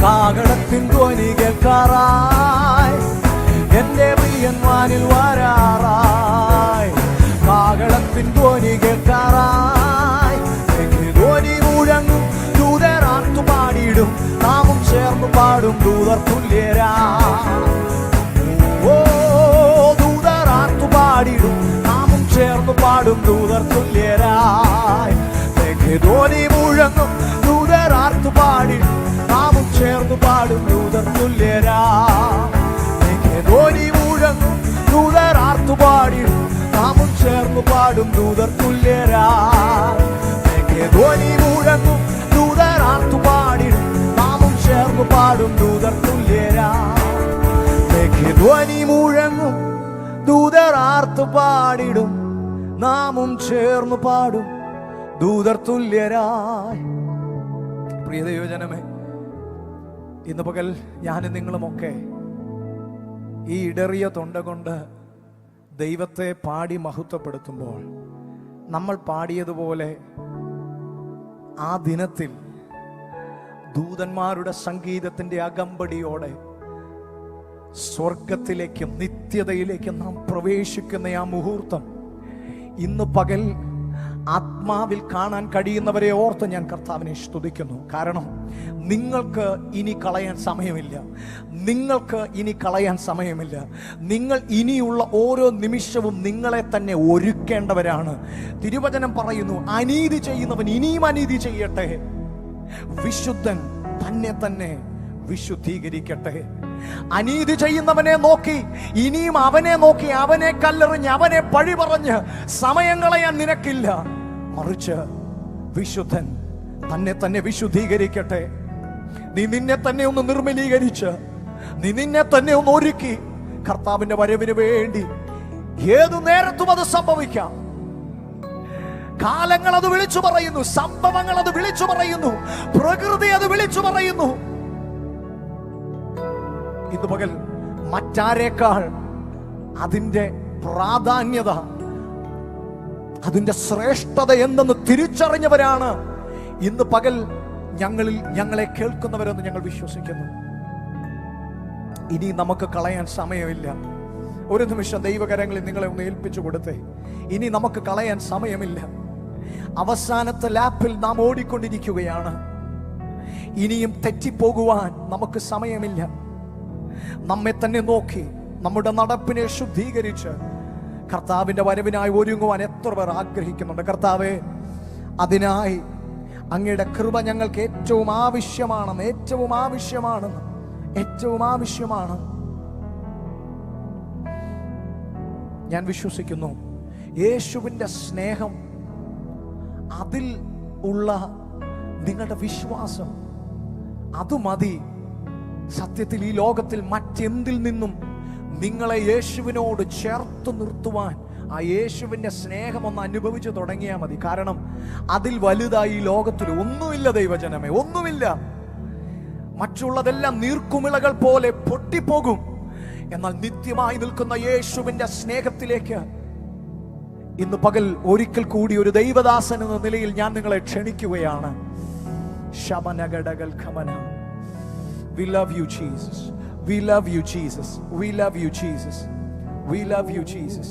കാഹളത്തിൻ ധ്വനി കേൾക്കാറായി. എന്റെ പ്രിയൻ വാനിൽ വരാറായി, കാഹളത്തിൻ ധ്വനി കേൾക്കാറായി. ധ്വനി മുഴങ്ങും, ദൂതർ ആർത്തു പാടിയിടും, നാമും ചേർന്ന് പാടും ദൂതർ തുല്യരായി. ഓ ദൂതർ ആർത്തു പാടിയിടും, നാമും ചേർന്ന് പാടും ദൂതർ തുല്യരായി. ധ്വനി മുഴങ്ങും, ദൂതർ ആർത്തു പാടിയിടും, നാമും ചേർന്ന് പാടും ദൂതർ തുല്യരായി. ധ്വനി മുഴങ്ങും, ദൂതർ ആർത്തു പാടിയിടും, നാമും ചേർന്ന് പാടും ദൂതർ തുല്യരായി. ധ്വനി മുഴങ്ങും, ദൂതർ ചേർന്നു പാടും ദൂതർ തുല്യരാ. ധ്വനി മുഴങ്ങും ദൂതർ ആർത്തു പാടിടും, നാമും ചേർന്നു പാടും ദൂതർ തുല്യരായി. പ്രിയ ദൈവജനമേ, ഇന്ന് പകൽ ഞാനും നിങ്ങളുമൊക്കെ ഈ ഇടറിയ തൊണ്ട കൊണ്ട് ദൈവത്തെ പാടി മഹത്വപ്പെടുത്തുമ്പോൾ നമ്മൾ പാടിയതുപോലെ ആ ദിനത്തിൽ ദൂതന്മാരുടെ സംഗീതത്തിന്റെ അകമ്പടിയോടെ സ്വർഗത്തിലേക്കും നിത്യതയിലേക്കും നാം പ്രവേശിക്കുന്ന ആ മുഹൂർത്തം ഇന്ന് പകൽ ആത്മാവിൽ കാണാൻ കഴിയുന്നവരെ ഓർത്ത് ഞാൻ കർത്താവിനെ സ്തുതിക്കുന്നു. കാരണം നിങ്ങൾക്ക് ഇനി കളയാൻ സമയമില്ല, നിങ്ങൾക്ക് ഇനി കളയാൻ സമയമില്ല. നിങ്ങൾ ഇനിയുള്ള ഓരോ നിമിഷവും നിങ്ങളെ തന്നെ ഒരുക്കേണ്ടവരാണ്. തിരുവചനം പറയുന്നു, അനീതി ചെയ്യുന്നവൻ ഇനിയും അനീതി ചെയ്യട്ടെ, വിശുദ്ധൻ തന്നെ തന്നെ വിശുദ്ധീകരിക്കട്ടെ. അനീതി ചെയ്യുന്നവനെ നോക്കി ഇനിയും അവനെ നോക്കി അവനെ കല്ലെറിഞ്ഞ് അവനെ പഴി പറഞ്ഞ് സമയം കളയാൻ നിനക്കില്ല. മറിച്ച് വിശുദ്ധൻ തന്നെ തന്നെ വിശുദ്ധീകരിക്കട്ടെ. നീ നിന്നെ തന്നെ ഒന്ന് നിർമ്മലീകരിച്ച്, നീ നിന്നെ തന്നെ ഒന്ന് ഒരുക്കി കർത്താവിന്റെ വരവിന് വേണ്ടി. ഏതു നേരത്തും അത് സംഭവിക്കാം. കാലങ്ങൾ അത് വിളിച്ചു പറയുന്നു, സംഭവങ്ങൾ അത് വിളിച്ചു പറയുന്നു, പ്രകൃതി അത് വിളിച്ചു പറയുന്നു. ഇന്ന് പകൽ മറ്റാരേക്കാൾ അതിന്റെ പ്രാധാന്യത, അതിന്റെ ശ്രേഷ്ഠത എന്തെന്ന് തിരിച്ചറിഞ്ഞവരാണ് ഇന്ന് പകൽ ഞങ്ങളെ കേൾക്കുന്നവരെന്ന് ഞങ്ങൾ വിശ്വസിക്കുന്നു. ഇനി നമുക്ക് കളയാൻ സമയമില്ല. ഒരു നിമിഷം ദൈവകരങ്ങളിൽ നിങ്ങളെ ഒന്ന് ഏൽപ്പിച്ചു കൊടുത്തേ. ഇനി നമുക്ക് കളയാൻ സമയമില്ല. അവസാനത്തെ ലാപ്പിൽ നാം ഓടിക്കൊണ്ടിരിക്കുകയാണ്. ഇനിയും തെറ്റിപ്പോകുവാൻ നമുക്ക് സമയമില്ല. നമ്മെ തന്നെ നോക്കി നമ്മുടെ നടപ്പിനെ ശുദ്ധീകരിച്ച് കർത്താവിന്റെ വരവിനായി ഒരുങ്ങുവാൻ എത്ര പേർ ആഗ്രഹിക്കുന്നുണ്ട്. കർത്താവേ, അതിനായി അങ്ങയുടെ കൃപ ഞങ്ങൾക്ക് ഏറ്റവും ആവശ്യമാണ്. ഞാൻ വിശ്വസിക്കുന്നു യേശുവിന്റെ സ്നേഹം, അതിൽ ഉള്ള നിങ്ങളുടെ വിശ്വാസം, അത് മതി സത്യത്തിൽ ഈ ലോകത്തിൽ മറ്റെന്തിൽ നിന്നും നിങ്ങളെ യേശുവിനോട് ചേർത്ത് നിർത്തുവാൻ. ആ യേശുവിന്റെ സ്നേഹം ഒന്ന് അനുഭവിച്ചു തുടങ്ങിയാൽ മതി. കാരണം അതിൽ വലുതായി ഈ ലോകത്തിൽ ഒന്നുമില്ല ദൈവജനമേ, ഒന്നുമില്ല. മറ്റുള്ളതെല്ലാം നീർക്കുമിളകൾ പോലെ പൊട്ടിപ്പോകും. എന്നാൽ നിത്യമായി നിൽക്കുന്ന യേശുവിന്റെ സ്നേഹത്തിലേക്ക് ഇന്ന് പകൽ ഒരിക്കൽ കൂടി ഒരു ദൈവദാസൻ എന്ന നിലയിൽ ഞാൻ നിങ്ങളെ ക്ഷണിക്കുകയാണ്. ശബനഗടകൾ ഖമന. We love you, Jesus. We love you, Jesus. We love you, Jesus. We love you, Jesus.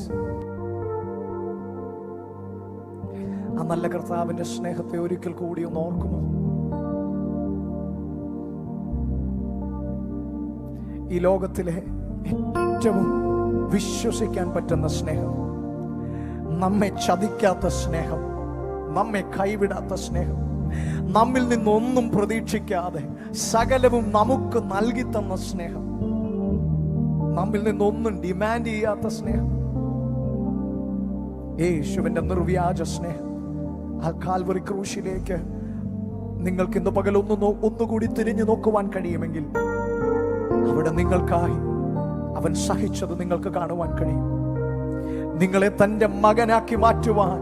ആ നല്ല കർത്താവിന്റെ സ്നേഹത്തെ ഒരിക്കൽ കൂടി ഒന്ന് ഓർക്കുമോ? ഈ ലോകത്തിലെ ഏറ്റവും വിശ്വസിക്കാൻ പറ്റുന്ന സ്നേഹം, നമ്മെ ചതിക്കാത്ത സ്നേഹം, നമ്മെ കൈവിടാത്ത സ്നേഹം, നമ്മിൽ നിന്നൊന്നും പ്രതീക്ഷിക്കാതെ സകലവും നമുക്ക് നൽകി തന്ന സ്നേഹം, നമ്മിൽ നിന്നൊന്നും ഡിമാൻഡ് ചെയ്യാത്ത സ്നേഹം, യേശുവിന്റെ നിർവ്യാജ സ്നേഹം. ആ കാൽവറി ക്രൂശിലേക്ക് നിങ്ങൾക്ക് ഇന്ന് പകൽ ഒന്നുകൂടി തിരിഞ്ഞു നോക്കുവാൻ കഴിയുമെങ്കിൽ അവിടെ നിങ്ങൾക്കായി അവൻ സഹിച്ചത് നിങ്ങൾക്ക് കാണുവാൻ കഴിയും. നിങ്ങളെ തന്റെ മകനാക്കി മാറ്റുവാൻ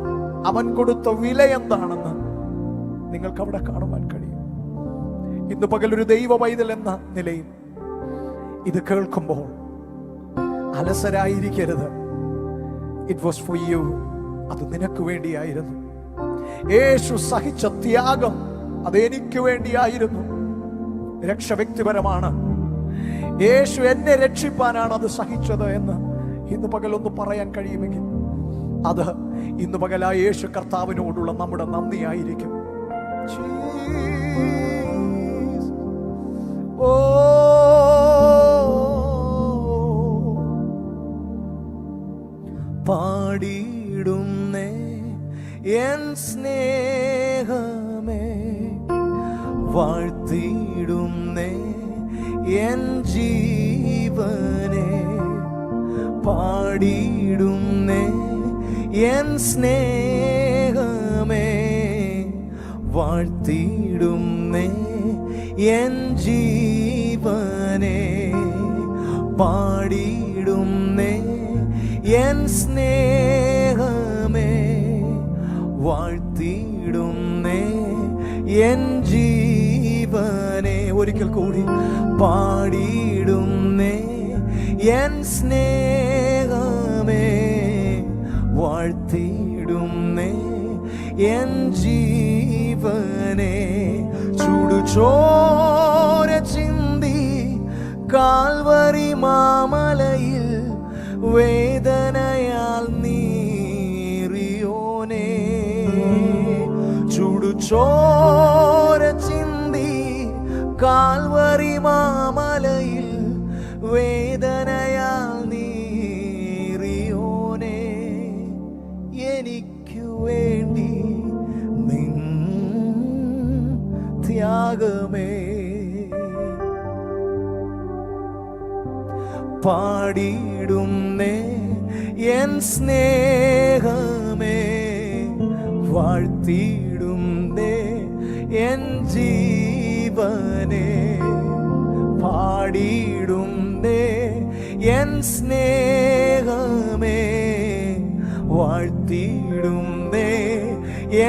അവൻ കൊടുത്ത വില എന്താണെന്ന് നിങ്ങൾക്ക് അവിടെ കാണുവാൻ കഴിയും. ഇന്ന് പകൽ ഒരു ദൈവ പൈതൽ എന്ന നിലയിൽ ഇത് കേൾക്കുമ്പോൾ അലസരായിരിക്കരുത്. It was for you. അത് നിനക്ക് വേണ്ടിയായിരുന്നു. യേശു സഹിച്ച ത്യാഗം അത് എനിക്ക് വേണ്ടിയായിരുന്നു. രക്ഷ വ്യക്തിപരമാണ്. യേശു എന്നെ രക്ഷിപ്പാനാണ് അത് സഹിച്ചത് എന്ന് ഇന്ന് പകൽ ഒന്ന് പറയാൻ കഴിയുമെങ്കിൽ അത് ഇന്ന് പകൽ ആ യേശു കർത്താവിനോടുള്ള നമ്മുടെ നന്ദിയായിരിക്കും. പാടിയിടുന്നേ എൻ സ്നേഹമേ, വാഴ്ത്തിയിടുന്നേ എൻ ജീവനെ, പാടിയിടുന്നേ എൻ സ്നേഹമേ, വാഴ്ത്തിയിടുന്നേ എൻ ജീവനെ പാടിയിടുന്നേ എൻ സ്നേഹമേ വാഴ്ത്തിയിടുന്നേ എൻ ജീവനെ ഒരിക്കൽ കൂടി പാടിയിടുന്നേ എൻ സ്നേഹമേ വാഴ്ത്തിയിടുന്നേ എൻ ജീവനെ ചുടുചോര ചിന്തി കാൽവരി മാമലയിൽ വേദനയാൽ നീറിയോനേ ചുടുചോര ചിന്തി കാൽവരി മാമലയിൽ വേദനയാൽ നീറിയോനേ എനിക്കു വേണ്ടി നിൻ ത്യാഗമേ പാടിയിടുന്നേ എൻ സ്നേഹമേ വാഴ്ത്തിയിടുന്നേ എൻ ജീവനെ പാടിയിടുന്നേ എൻ സ്നേഹമേ വാഴ്ത്തിയിടുന്നേ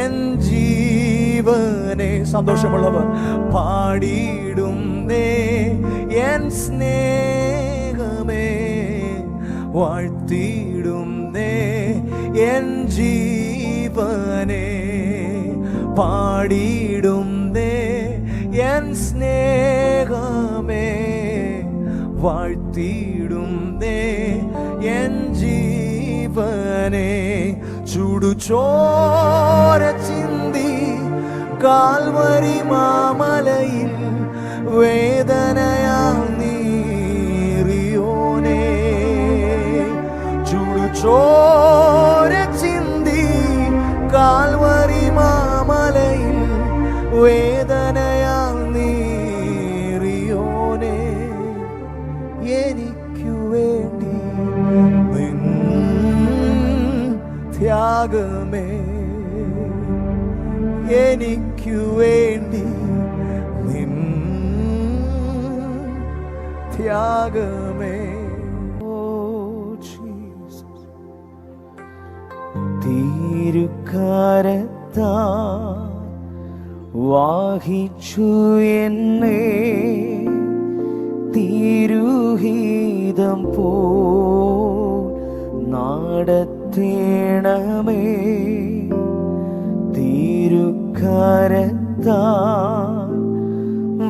എൻ ജീവനെ സന്തോഷമുള്ളവർ പാടിയിടുന്നേ എൻ സ്നേഹമേ വാഴ്ത്തിയിടുന്നേ എൻ ജീവനെ പാടിയിടുന്നേ എൻ സ്നേഹമേ വാഴ്ത്തിയിടുന്നേ എൻ ജീവനെ ചുടുചോര ചിന്തി കാൽവരി മാമലയിൽ വേദനയാൽ നീറിയോനേ ചുടുചോര ചിന്തി കാൽവരി മാമലയിൽ വേദനയാൽ നീറിയോനേ എനിക്കു വേണ്ടി നിൻ ത്യാഗമേ എനിക്കു വേണ്ടി നിൻ ത്യാഗമേ തിരുക്കരത്താ വാഹിച്ചു എന്നെ തിരുഹിതം പോ നടത്തേണമേ തിരുക്കരത്താ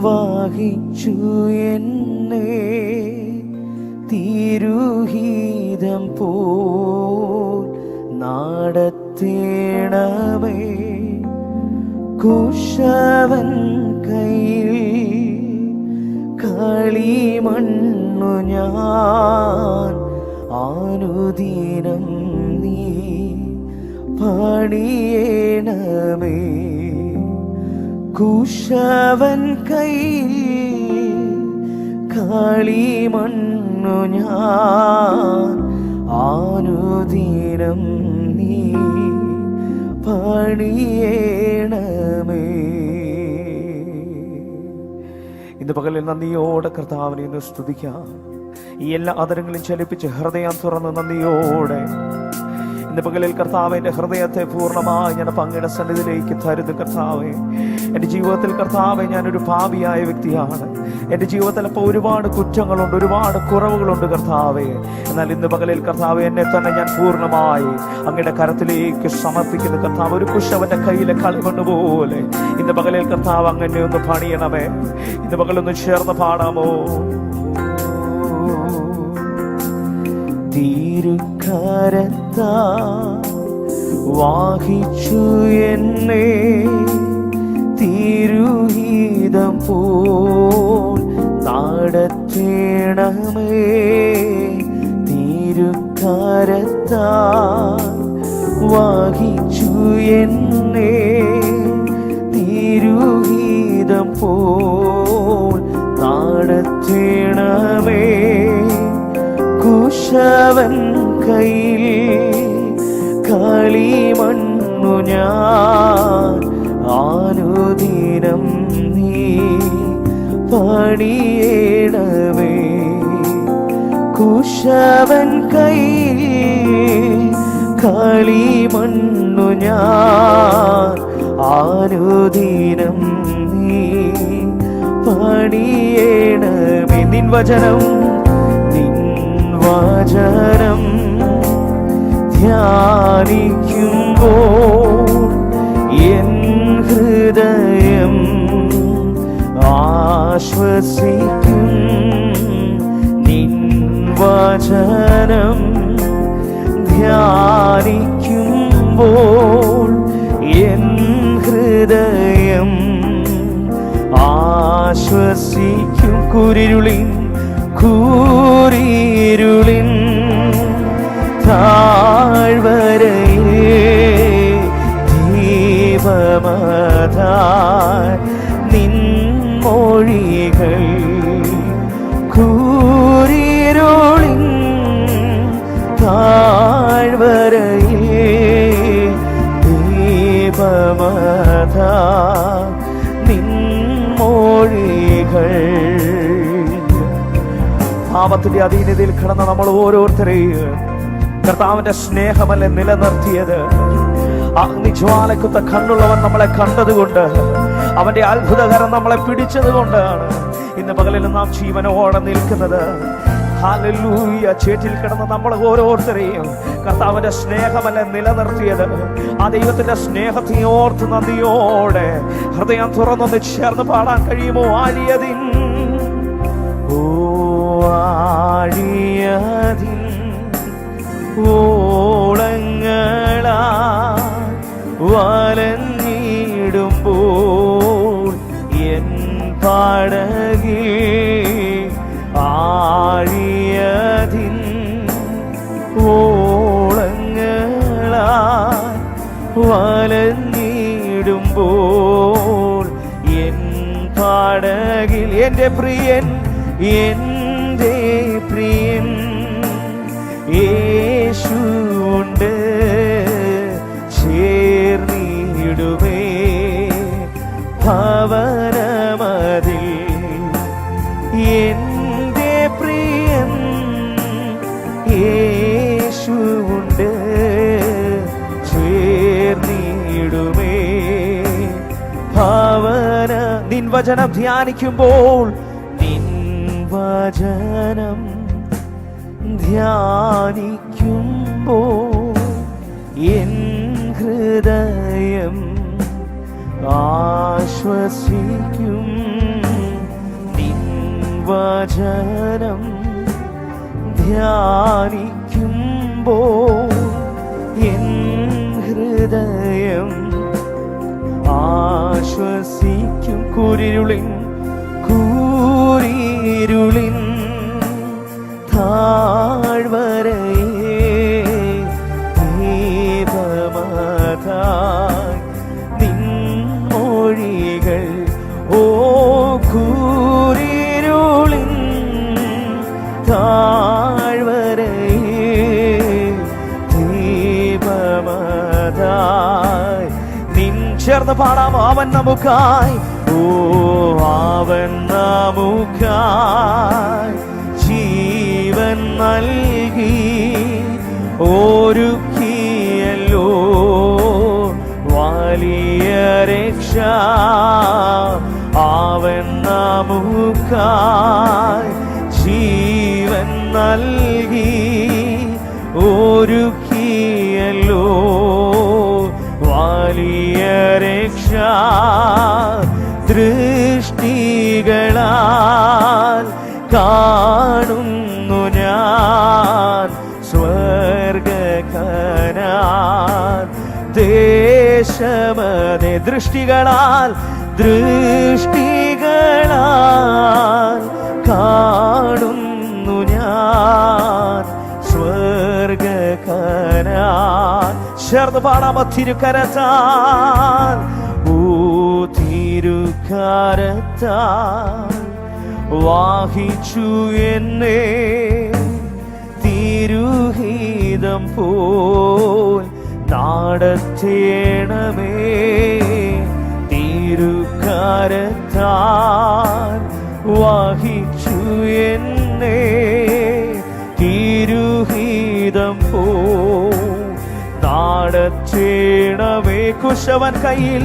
വാഹിച്ചു എന്നെ തിരുഹിതം പോ നടത്തേണമേ കുശവൻ കയ്യിൽ കളിമണ്ണു ഞാൻ അനുദിനം നീ പണിയേണമേ കുശവൻ കയ്യിൽ കളിമണ്ണു ഞാൻ അനുദിനം നീ പണിയേണമേ. ഇന്ന് പകലിൽ നന്ദിയോടെ കർത്താവിനെ ഇന്ന് സ്തുതിക്കാം. ഈ എല്ലാ ആദരങ്ങളും ചലിപ്പിച്ച് ഹൃദയം തുറന്ന് നന്ദിയോടെ ഇന്ന് പകലിൽ കർത്താവിൻ്റെ ഹൃദയത്തെ പൂർണ്ണമായി ഞാൻ അങ്ങയുടെ സന്നിധിയിലേക്ക് തരുന്നു. കർത്താവേ, എൻ്റെ ജീവിതത്തിൽ കർത്താവെ ഞാനൊരു പാപിയായ വ്യക്തിയാണ്. എൻ്റെ ജീവിതത്തിൽ അപ്പോൾ ഒരുപാട് കുറ്റങ്ങളുണ്ട്, ഒരുപാട് കുറവുകളുണ്ട് കർത്താവേ. എന്നാൽ ഇന്ന് പകലിൽ കർത്താവെ എന്നെ തന്നെ ഞാൻ പൂർണ്ണമായി അങ്ങയുടെ കരത്തിലേക്ക് സമർപ്പിക്കുന്നു. കർത്താവ് ഒരു കുശവന്റെ കയ്യിലെ കളിമണ്ണുപോലെ ഇന്ന് പകലിൽ കർത്താവ് അങ്ങനെ ഒന്ന് പണിയണമേ. ഇന്ന് പകലൊന്ന് ചേർന്ന് പാടാമോ? തിരുക്കരത്താ വാഹിച്ചു എന്നെ തിരുഹിതം പോൽ നടത്തേണമേ തിരുക്കരത്താ വാഹിച്ചു എന്നെ തിരുഹിതം പോൽ നടത്തേണമേ കുശവൻ കയ്യിൽ കളിമണ്ണു ഞാൻ അനുദിനം നീ പണിയേണമേ. കുശവൻ കയ്യിൽ കളിമണ്ണു ഞാൻ, അനുദിനം നീ പണിയേണമേ. നിൻ വചനം ധ്യാനിക്കുമ്പോൾ എൻ ഹൃദയം ആശ്വസിക്കും. നിൻ വചനം ധ്യാനിക്കുമ്പോൾ എൻ ഹൃദയം ആശ്വസിക്കും. കൂരിരുളിൻ താഴ്വരയിൽ ദീപമതായി നിൻ മൊഴികൾ. കൂരിരുളിൻ താഴ്വരയിൽ ദീപമതായി നിൻ മൊഴികൾ. പാപത്തിന്റെ അധീനതയിൽ കിടന്ന നമ്മൾ ഓരോരുത്തരെയും കർത്താവിന്റെ സ്നേഹമല്ലേ നിലനിർത്തിയത്. അഗ്നിജ്വാലക്കുത്ത കണ്ണുള്ളവൻ നമ്മളെ കണ്ടതുകൊണ്ട്, അവന്റെ അത്ഭുതകരം നമ്മളെ പിടിച്ചത് കൊണ്ടാണ് ഇന്ന് പകലിൽ നാം ജീവനോടെ നിൽക്കുന്നത്. ഹല്ലേലൂയ. ചേറ്റിൽ കിടന്ന നമ്മൾ ഓരോരുത്തരെയും കർത്താവിന്റെ സ്നേഹമല്ലേ നിലനിർത്തിയത്. ആ ദൈവത്തിന്റെ സ്നേഹത്തെ ഓർത്ത് നന്ദിയോടെ ഹൃദയം തുറന്നൊന്ന് ചേർന്ന് പാടാൻ കഴിയുമോ? ആഴിയതിൻ ആഴിയതിൻ ഓളങ്ങളാ വലഞ്ഞിടുമ്പോൾ എൻ പടകിൽ ആഴിയതിൻ ഓളങ്ങളാ വലഞ്ഞിടുമ്പോൾ എൻ പടകിൽ എൻ്റെ പ്രിയൻ യേശുണ്ട് ചേർന്നിടുമേ ഭവനമതിൽ. എൻ്റെ പ്രിയൻ യേശുണ്ട് ചേർന്നിടുമേ ഭവന. നിൻ വചനം ധ്യാനിക്കുമ്പോൾ, നിൻ വചനം ധ്യാനിക്കുമ്പോൾ എൻ ഹൃദയം ആശ്വസിക്കും. നിൻ വചനം ധ്യാനിക്കുമ്പോൾ എൻ ഹൃദയം ആശ്വസിക്കും. കൂരിരുളിൻ താഴ്വരയിൽ ദീപമതായി നിൻ മൊഴികൾ. ഓ കൂരിരുളിൻ താഴ്വരയിൽ ദീപമതായി നിൻ. ചേർന്ന് പാടാമോ? അവൻ നമുക്കായി, ഓ അവൻ നമുക്കായി ജീവൻ നൽകി ഒരുക്കിയല്ലോ വലിയ രക്ഷ. അവൻ നമുക്കായി ജീവൻ നൽകി ഒരുക്കിയല്ലോ വലിയ രക്ഷ. ദൃഷ്ടികളാൽ കാണുന്നു ഞാൻ സ്വർഗകനാൻ ദേശമതേ. ദൃഷ്ടികളാൽ കാണുന്നു ഞാൻ സ്വർഗകനാൻ. ചേർന്ന് പാടാമ? തിരുക്കരത്താൽ, ഓ തിരുക്കരത്താൽ വാഹിച്ചു എന്നെ തിരുഹിതം പോൽ നടത്തേണമേ. തിരുക്കരത്താൽ വഹിച്ചു എന്നെ തിരുഹിതം പോ നടത്തേണമേ. കുശവൻ കയ്യിൽ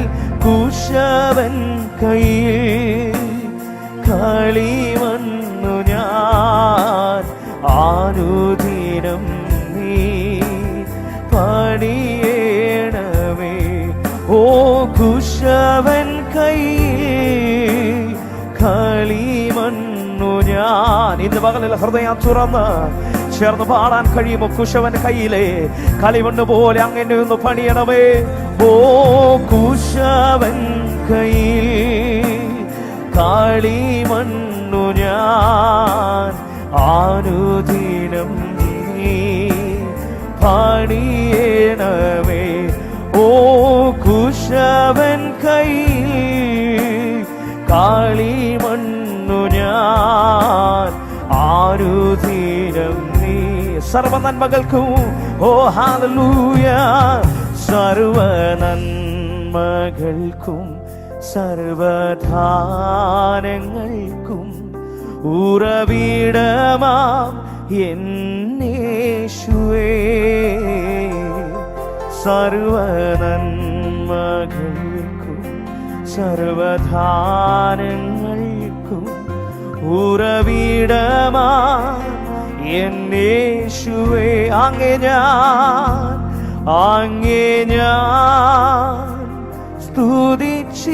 കളിമണ്ണു ഞാൻ ആനുദിനം നീ പണിയേണമേ. ഓ കുശവൻ കയ്യിൽ കളിമണ്ണു ഞാൻ. ഇന്ന് പകലിൽ ഹൃദയം തുറന്ന് ചേർന്ന് പാടാൻ കഴിയുമോ? കുശവൻ കയ്യിലെ കളിമണ്ണ് പോലെ അങ്ങനെ ഒന്ന് പണിയണമേ. ഓ കുശവൻ കയ്യിൽ കളിമണ്ണു ഞാൻ ആനുദിനം നീ പണിയണമേ. ഓ കുശവൻ കയ്യിൽ കളിമണ്ണു ഞാൻ ആനുദിനം നീ. സർവ നന്മകൾക്കും ഓ ഹല്ലേലൂയ, സർവ നന്മകൾക്കും സർവധാനങ്ങൾക്കും ഉറവിടമാം എന്നേശുവേ. സർവ നന്മകൾക്കും സർവധാനങ്ങൾക്കും ഉറവിടമാം എന്നേശുവേ. അങ്ങേ ഞാൻ സ്തുതിച്ചിടുന്നു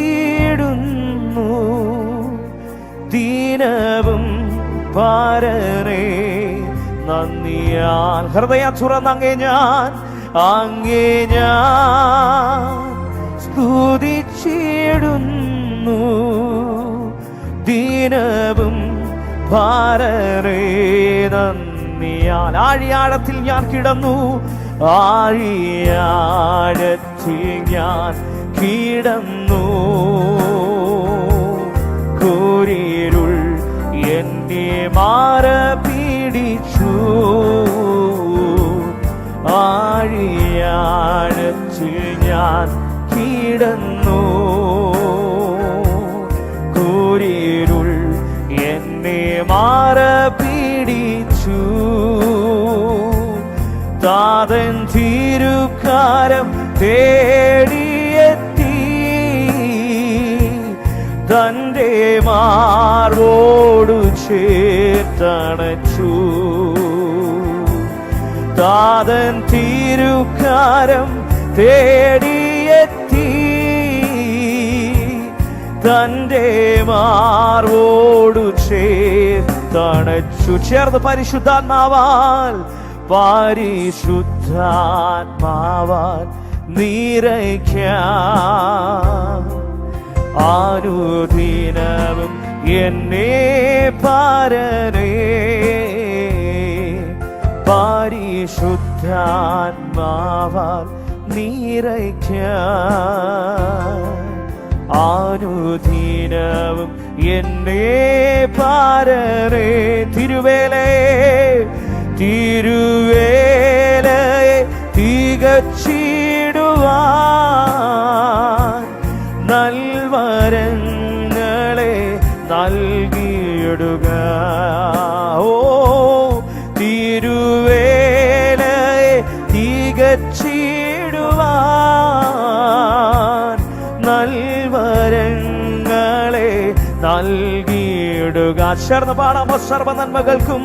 ദിനവും പരനേ നന്ദിയാൽ. ഹൃദയം തുറന്നങ്ങേ ഞാൻ സ്തുതിച്ചിടുന്നു ദിനവും പരനേ നന്ദിയാൽ. ആഴിയാഴത്തിൽ ഞാൻ കിടന്നു, ആഴിയാഴത്തിൽ ഞാൻ കിടന്നു, കൂരിരുൾ എന്നെ മാറ പിടിച്ചു. ആഴിയാഴത്തിൽ ഞാൻ കിടന്നു, കൂരിരുൾ എന്നെ മാറ പിടിച്ചു. താതൻ തിരുക്കാരം തേടിയെത്തി, തന്റെ മാർവോടു ചേർത്തണച്ചു. താതൻ തിരുക്കാരം തേടിയെത്തി, തന്റെ മാർവോടു ചേർത്തണച്ചു. ചേർന്ന് പരിശുദ്ധാത്മാവാൽ നിറയ്ക്കാം അനുദിനവും എന്നെ പരനേ. പരിശുദ്ധാത്മാവാൽ നിറയ്ക്കാം അനുദിനവും എന്നെ പരനേ. തിരുവേലയെ തികച്ചിടുവാൻ നൽവരങ്ങളെ നൽകിയിടുക. ഓ തിരുവേലയെ തികച്ചിടുവാൻ നൽവരങ്ങളെ നൽകിയിടുക. ചേർന്ന് പാടാമോ? സർവ നന്മകൾക്കും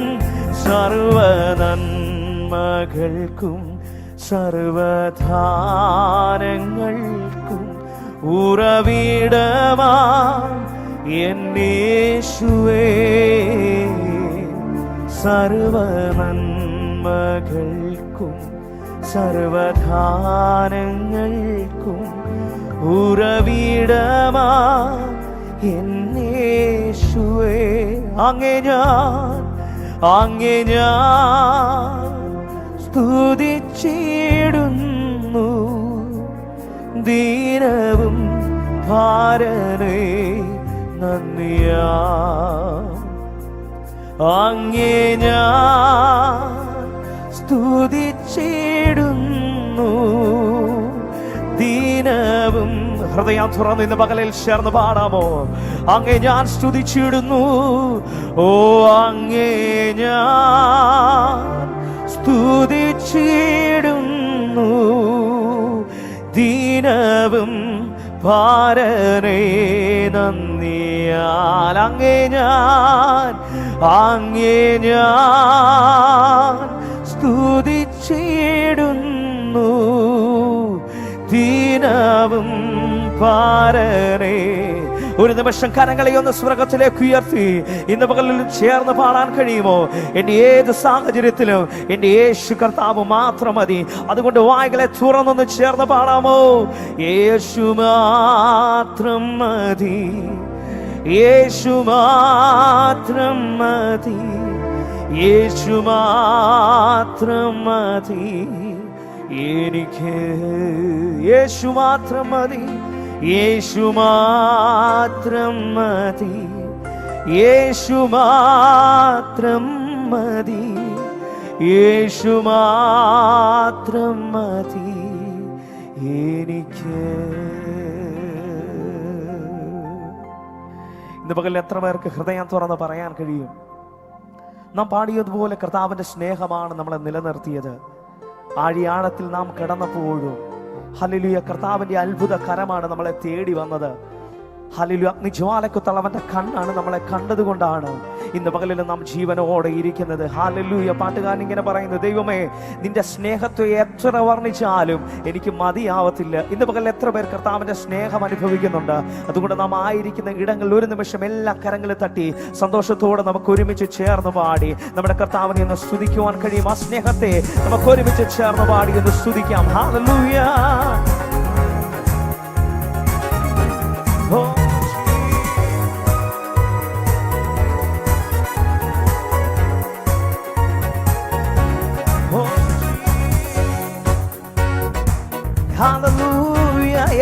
സർവനന്മകൾക്കും സർവധാനങ്ങൾക്കും ഉറവിടമാം എന്നേശുവേ. സർവനന്മകൾക്കും സർവധാനങ്ങൾക്കും ഉറവിടമാം എന്നേശുവേ. അങ്ങേ ഞാൻ സ്തുതിച്ചിടുന്നു ദിനവും പരനേ നന്ദിയാ. അങ്ങേ ഞാൻ സ്തുതിച്ചിടുന്നു ദിനവും. ഹൃദയം തുറന്ന് ഇന്ന് പകലിൽ ചേർന്ന് പാടാമോ? അങ്ങേ ഞാൻ സ്തുതിച്ചിടുന്നു, ഓ അങ്ങേ ഞാൻ സ്തുതിച്ചിടുന്നു, ദീനവും ഭാരനേ നന്ദിയാൽ. അങ്ങേ ഞാൻ സ്തുതിച്ചിടുന്നു, ദീനവും ഭാരനേ. ഒരു നിമിഷം കരങ്ങളെ ഒന്ന് സ്വർഗത്തിലേക്ക് ഉയർത്തി ഇന്ന് പകലിൽ ചേർന്ന് പാടാൻ കഴിയുമോ? എന്റെ ഏത് സാഹചര്യത്തിലും എന്റെ യേശു കർത്താവ് മാത്രം മതി. അതുകൊണ്ട് വായ്കളെ തുറന്നൊന്ന് ചേർന്ന് പാടാമോ? യേശു മാത്രം മതി, യേശു മാത്രം മതി, യേശു മാത്രം മതി എനിക്ക്, യേശു മാത്രം മതി, യേശു മാത്രം മതി, യേശു മാത്രം മതി, യേശു മാത്രം മതി എനിക്ക്. ഇന്ന് പകൽ എത്ര പേർക്ക് ഹൃദയം തുറന്ന് പറയാൻ കഴിയും? നാം പാടിയതുപോലെ കർത്താവിന്റെ സ്നേഹമാണ് നമ്മളെ നിലനിർത്തിയത്. ആഴിയാഴത്തിൽ നാം കിടന്നപ്പോഴും ഹല്ലേലൂയ കർത്താവിന്റെ അത്ഭുത കരമാണ് നമ്മളെ തേടി വന്നത്. ഹല്ലേലൂയ അഗ്നിജ്വാലയ്ക്ക് തളവന്റെ കണ്ണാണ് നമ്മളെ കണ്ടതുകൊണ്ടാണ് ഇന്ന് പകലിൽ നാം ജീവനോടെ ഇരിക്കുന്നത്. ഹല്ലേലൂയ പാട്ടുകാരൻ ഇങ്ങനെ പറയുന്നു, ദൈവമേ നിന്റെ സ്നേഹത്തെ എത്ര വർണ്ണിച്ചാലും എനിക്ക് മതിയാവത്തില്ല. ഇന്ന് പകലിൽ എത്ര പേർ കർത്താവിന്റെ സ്നേഹം അനുഭവിക്കുന്നുണ്ട്? അതുകൊണ്ട് നാം ആയിരിക്കുന്ന ഇടങ്ങളിൽ ഒരു നിമിഷം എല്ലാ കരങ്ങളിൽ തട്ടി സന്തോഷത്തോടെ നമുക്ക് ഒരുമിച്ച് ചേർന്ന് പാടി നമ്മുടെ കർത്താവിനെ ഒന്ന് സ്തുതിക്കുവാൻ കഴിയും. ആ സ്നേഹത്തെ നമുക്ക് ഒരുമിച്ച് ചേർന്ന് പാടി ഒന്ന് സ്തുതിക്കാം. ഹല്ലേലൂയ.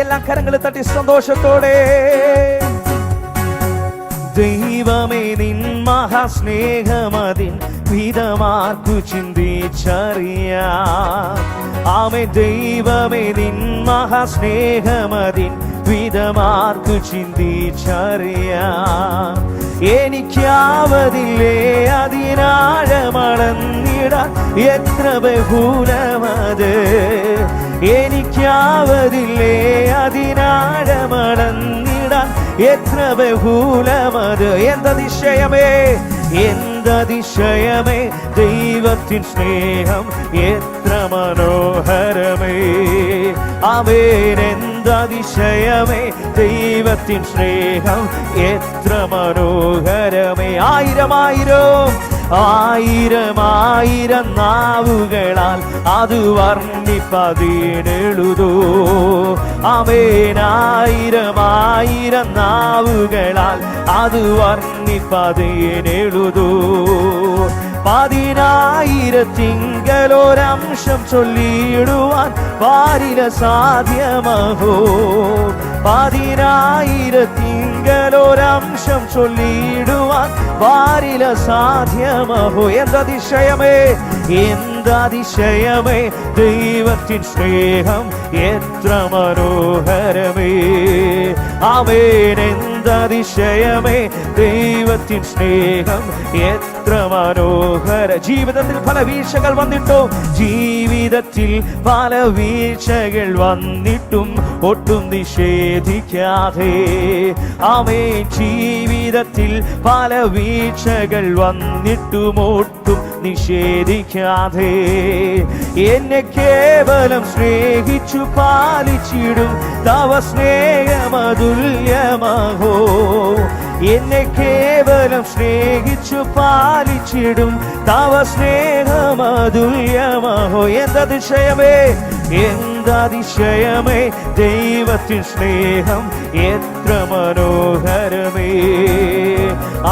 എല്ലാ കരങ്ങളും തട്ടി സന്തോഷത്തോടെ ദൈവമേ നിൻ മഹാസ്നേഹമതിൻ വിധമാർക്കു ചിന്തിച്ചറിയാം. ആമേ ദൈവമേ നിൻ മഹാസ്നേഹമതിൻ വിധമാർക്കു ചിന്തിച്ചറിയാം. എനിക്കാവതില്ലേ അതിനാഴമളന്നിടാൻ എത്ര ബഹുലമത്, എനിക്കാവതില്ലേ അതിനാഴമളന്നിടാൻ എത്ര ബഹുലമത്. എന്തതിശയമേ എന്തതിശയമേ ദൈവത്തിൻ സ്നേഹം എത്ര മനോഹരമേ. ആമേൻ എന്തതിശയമേ ദൈവത്തിൻ സ്നേഹം എത്ര മനോഹരമേ. ആയിരം ആയിരം ആയിരം ആയിരം നാവുകളാൽ അത് വർണ്ണിപ്പതിനെഴുതൂ. ആമേൻ ആയിരം ആയിരം നാവുകളാൽ അത് വർണ്ണിപ്പതിനെഴുതൂ. 10,000 ചൊല്ലിയിടുവാൻ പാരില സാധ്യമഹോ. 10,000 ചൊല്ലിയിടുവാൻ പാരില സാധ്യമഹോ. എന്തതിശയമേ എന്തതിശയമേ ദൈവത്തിൻ സ്നേഹം എത്ര മനോഹരമേ. ആമേൻ എന്തതിശയമേ ദൈവത്തിൻ സ്നേഹം എത്ര മനോഹര. ജീവിതത്തിൽ പല വീഴ്ചകൾ വന്നിട്ടോ, ജീവിതത്തിൽ പല വീഴ്ചകൾ വന്നിട്ടും ഒട്ടും നിഷേധിക്കാതെ. ആമേൻ ജീവിതത്തിൽ പല വീഴ്ചകൾ വന്നിട്ടും ഒട്ടും നിഷേധിക്കാതെ എന്നെ കേവലം സ്നേഹിച്ചു പാലിച്ചിടും തവ സ്നേഹമതുല്യമഹോ. എന്നെ കേവലം സ്നേഹിച്ചു പാലിച്ചിടും തവ സ്നേഹമതുല്യമഹോ. എന്തതിശയമേ എന്തതിശയമേ ദൈവത്തിൻ സ്നേഹം എത്ര മനോഹരമേ.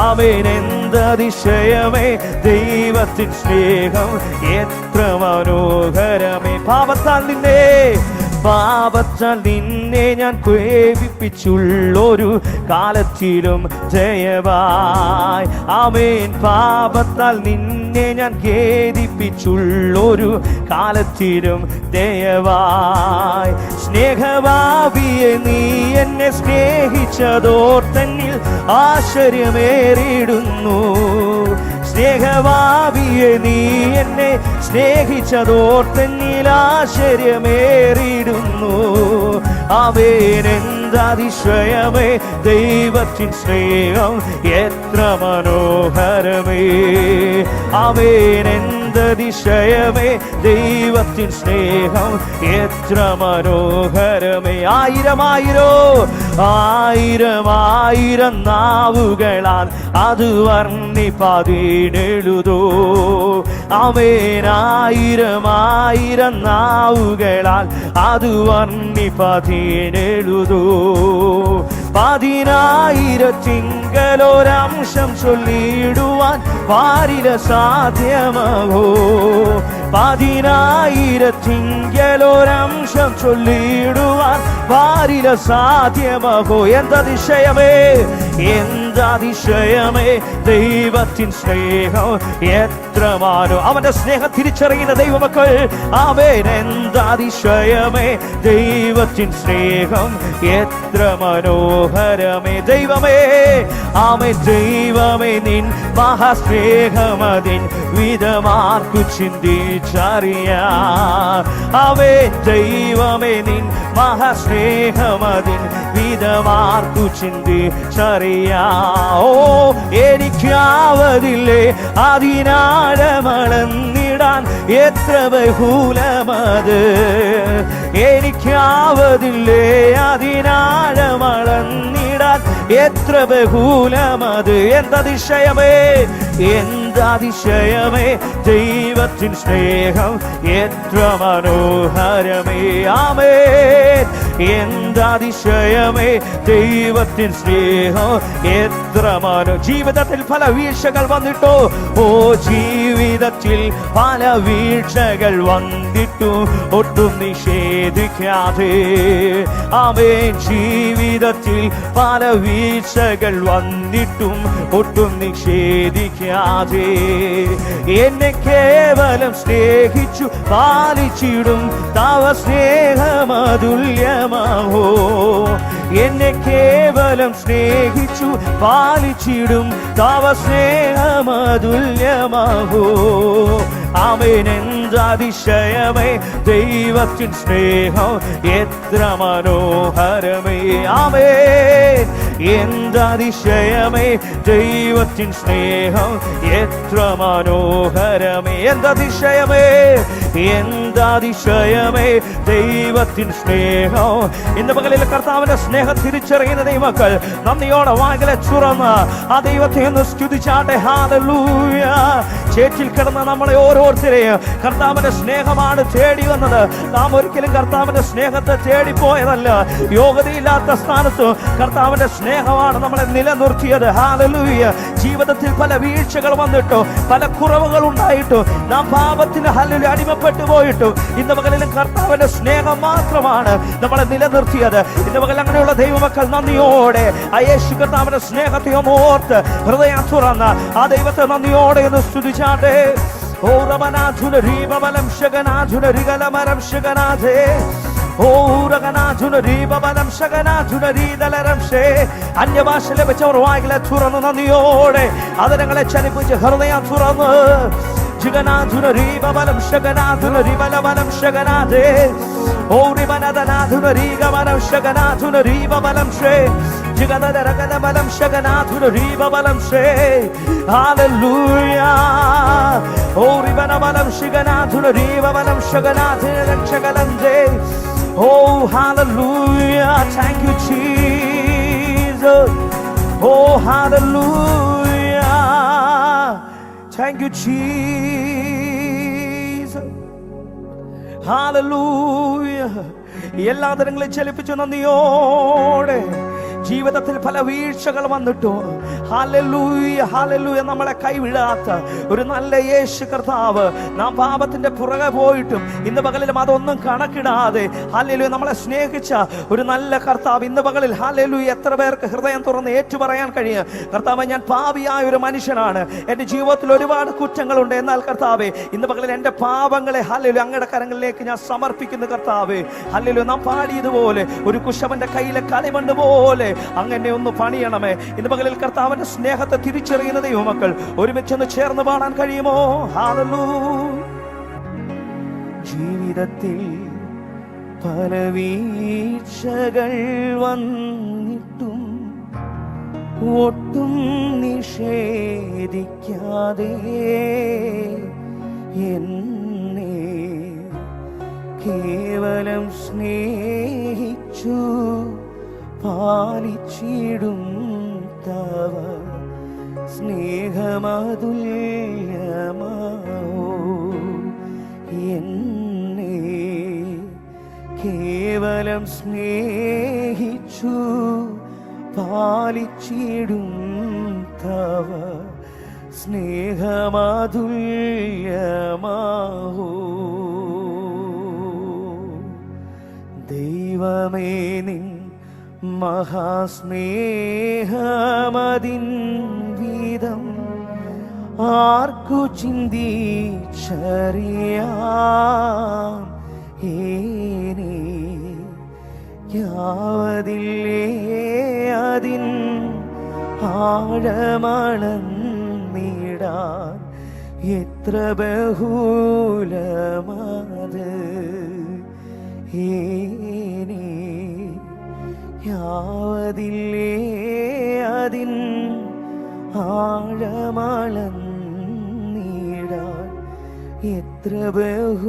ആമേൻ എന്തതിശയമേ ദൈവത്തിൻ സ്നേഹം എത്ര മനോഹരമേ. പാപത്താൽ നിന്നെ പാപത്താൽ നിന്നെ ഞാൻ ഖേദിപ്പിച്ചുള്ളൊരു കാലത്തിലും ജയവായി. ആമേൻ. പാപത്താൽ നിന്നെ ഞാൻ ഖേദിപ്പിച്ചുള്ളൊരു കാലത്തിലും ദയവായി. സ്നേഹഭാവിയെ നീ എന്നെ സ്നേഹിച്ചതോർത്തന്നിൽ ആശ്ചര്യമേറിടുന്നു. സ്നേഹഭാവിയെ നീ എന്നെ സ്നേഹിച്ചതോർത്തന്നിൽ ആശ്ചര്യമേറിടുന്നു. ആമേൻ. എന്താതിശയമേ ദൈവത്തിൻ സ്നേഹം എത്ര മനോഹരമേ. ആമേൻ. എന്തതിശയമേ ദൈവത്തിൻ സ്നേഹം എത്ര മനോഹരമേ. ആയിരം നാവുകളാൽ അത് വർണ്ണിപ്പതിനെഴുതോ. ആമേൻ. ആയിരം നാവുകളാൽ അത് വർണ്ണിപ്പതിനെഴുതോ. 10,000 ചൊല്ലിടുവാൻ പാരില സാധ്യമോ. 10,000 ചൊല്ലിടുവാൻ പാരില സാധ്യമോ. എന്തതിശയമേ ദൈവത്തിൻ സ്നേഹം എത്ര മാനോ. അവന്റെ സ്നേഹം തിരിച്ചറിയുന്ന ദൈവമക്കൾ. ആമേൻ. എന്താതിശയമേ ദൈവത്തിൻ സ്നേഹം എത്ര മനോഹരമേ. ദൈവമേ. ആമേൻ. ദൈവമേ നിൻ മഹാസ്നേഹമതിൻ വിധമാർക്കു ചിന്തിച്ചറിയാം. ആമേൻ. ദൈവമേ നിൻ മഹാസ്നേഹമതിൻ വിധമാർക്കു ചിന്തിച്ചറിയാം. ഓ എനിക്കാവതില്ലേ അതിനാഴമളന്നിടാൻ എത്ര ബഹുലമത്. എനിക്കാവതില്ലേ അതിനാഴമളന്നിടാൻ എത്ര ബഹുലമത്. എന്തതിശയമേ ദൈവത്തിൻ സ്നേഹം എത്ര മനോഹരമേ. ആമേൻ. എന്താതിശയമേ ദൈവത്തിൻ സ്നേഹം എത്ര ജീവിതത്തിൽ പല വീഴ്ചകൾ വന്നിട്ടോ. ഓ ജീവിതത്തിൽ പല വീഴ്ചകൾ വന്നിട്ടു ഒട്ടും നിഷേധിക്കാതെ. ആമേൻ. ജീവിതത്തിൽ പല വീഴ്ചകൾ വന്നിട്ടും ഒട്ടും നിഷേധിക്കാതെ എന്നെ കേവലം സ്നേഹിച്ചു പാലിച്ചിടും തവ സ്നേഹമതുല്യമാവോ. എന്നെ കേവലം സ്നേഹിച്ചു പാലിച്ചിടും തവ സ്നേഹമതുല്യമാവോ. ആമേൻ. എന്താതിശയമേ ദൈവത്തിൻ സ്നേഹം എത്ര മനോഹരമേ. ആമേൻ. എന്താതിശയമേ ദൈവത്തിൻ സ്നേഹം എത്ര മനോഹരമേ. എന്താതിശയമേ ദൈവത്തിൻ സ്നേഹം. ഇന്ന് പകലിൽ കർത്താവിന്റെ സ്നേഹം തിരിച്ചറിയുന്ന ദൈവമക്കൾ നന്ദിയോടെ വായിലെ തുറന്ന് ആ ദൈവത്തെ ഒന്ന് സ്തുതിച്ചാട്ടെ. ഹല്ലേലൂയ. ചേറ്റിൽ കിടന്ന് നമ്മളെ ഓരോരുത്തരെയും കർത്താവിന്റെ സ്നേഹമാണ് തേടി വന്നത്. നാം ഒരിക്കലും കർത്താവിന്റെ സ്നേഹത്തെ തേടിപ്പോയതല്ല. യോഗ്യതയില്ലാത്ത സ്ഥാനത്ത് കർത്താവിന്റെ സ്നേഹമാണ് നമ്മളെ നിലനിർത്തിയത്. ഹല്ലേലൂയ. ജീവിതത്തിൽ പല വീഴ്ചകൾ വന്നിട്ടോ പല കുറവുകൾ ഉണ്ടായിട്ടോ നാം പാപത്തിന് അടിമപ്പെട്ടു പോയിട്ടു ഇന്ന് പകലിലും കർത്താവിന്റെ സ്നേഹം മാത്രമാണ് നമ്മളെ നിലനിർത്തിയത്. ഇന്ന് പകൽ അങ്ങനെയുള്ള ദൈവമക്കൾ നന്ദിയോടെ ആ യേശു കർത്താവിന്റെ സ്നേഹത്തെ ഓർത്ത് ഹൃദയം തുറന്ന് ആ ദൈവത്തെ നന്ദിയോടെ ഒന്ന് സ്തുതിച്ചാട്ടെ. ഓ റമനാഥുന രീപബലം ശഗനാഥുന റിഗലമരം ശഗനാഥേ. അന്യഭാഷ ലഭിച്ചവർ വായിലെ തുറന്ന് നന്ദിയോടെ അതിനങ്ങളെ ചലിപ്പിച്ച് ഹൃദയം തുറന്ന് ജഗനാഥുന രീപബലം ശഗനാഥുന റിബലബലം ശഗനാഥേ. ഓ റിബനദനാഥുന രീഗമനം ശഗനാഥുന രീപബലം ശേ ജഗദരഗലബലം ശഗനാഥുന രീപബലം ശേ. Hallelujah. Oh റിബനബലം ശഗനാഥുന രീപബലം ശഗനാഥേ രക്ഷകലന്തേ. Oh, hallelujah. Thank you, Jesus. Oh, hallelujah. Thank you, Jesus. Hallelujah. എല്ലാ തരങ്ങളെ ചലിപ്പിച്ചു നന്ദിയോടെ ജീവിതത്തിൽ പല വീഴ്ചകൾ വന്നിട്ടോ ഹല്ലേലൂയ ഹല്ലേലൂയ നമ്മളെ കൈവിടാത്ത ഒരു നല്ല യേശു കർത്താവ്, നാം പാപത്തിന്റെ പുറകെ പോയിട്ടും ഇന്ന് പകലിലും അതൊന്നും കണക്കിടാതെ ഹല്ലേലൂയ നമ്മളെ സ്നേഹിച്ച ഒരു നല്ല കർത്താവ് ഇന്ന് പകലിൽ ഹല്ലേലൂയ എത്ര പേർക്ക് ഹൃദയം തുറന്ന് ഏറ്റുപറയാൻ കഴിയും, കർത്താവേ ഞാൻ പാപിയായ ഒരു മനുഷ്യനാണ്, എൻ്റെ ജീവിതത്തിൽ ഒരുപാട് കുറ്റങ്ങളുണ്ട്, എന്നാൽ കർത്താവേ ഇന്ന് പകലിൽ എൻ്റെ പാപങ്ങളെ ഹല്ലേലൂയ അങ്ങയുടെ കരങ്ങളിലേക്ക് ഞാൻ സമർപ്പിക്കുന്നു കർത്താവേ. ഹല്ലേലൂയ നാം പാടിയതുപോലെ ഒരു കുശവന്റെ കയ്യിലെ കളിമണ്ണ് പോലെ അങ്ങനെ ഒന്ന് പണിയണമേ. ഇന്ന് പകലിൽ കർത്താവിന്റെ സ്നേഹത്തെ തിരിച്ചറിയുന്ന ദൈവമക്കൾ ഒരുമിച്ചൊന്ന് ചേർന്ന് പാടാൻ കഴിയുമോ? ഹല്ലേലൂയ. ജീവിതത്തിൽ പല വീഴ്ചകൾ വന്നിട്ടും ഒട്ടും നിഷേധിക്കാതെ എന്നെ കേവലം സ്നേഹിച്ചു പാലിച്ചിടും തവ സ്നേഹമതുല്യമാവോ എന്നെ കേവലം സ്നേഹിച്ചു പാലിച്ചിടും തവ സ്നേഹമതുല്യമാവോ. ദൈവമേ നിൻ മഹാസ്നേഹമതിൻ വീതം ആർക്കു ചിന്തിച്ചറിയാം ഏനേ യാവതില്ലേ അതിൻ ആഴമളന്നിടാൻ എത്ര ബഹുലമത് ഏനേ യാവതില്ലേ അതിൻ ആഴമളന്നിടാൻ എത്ര ബഹുലമത്.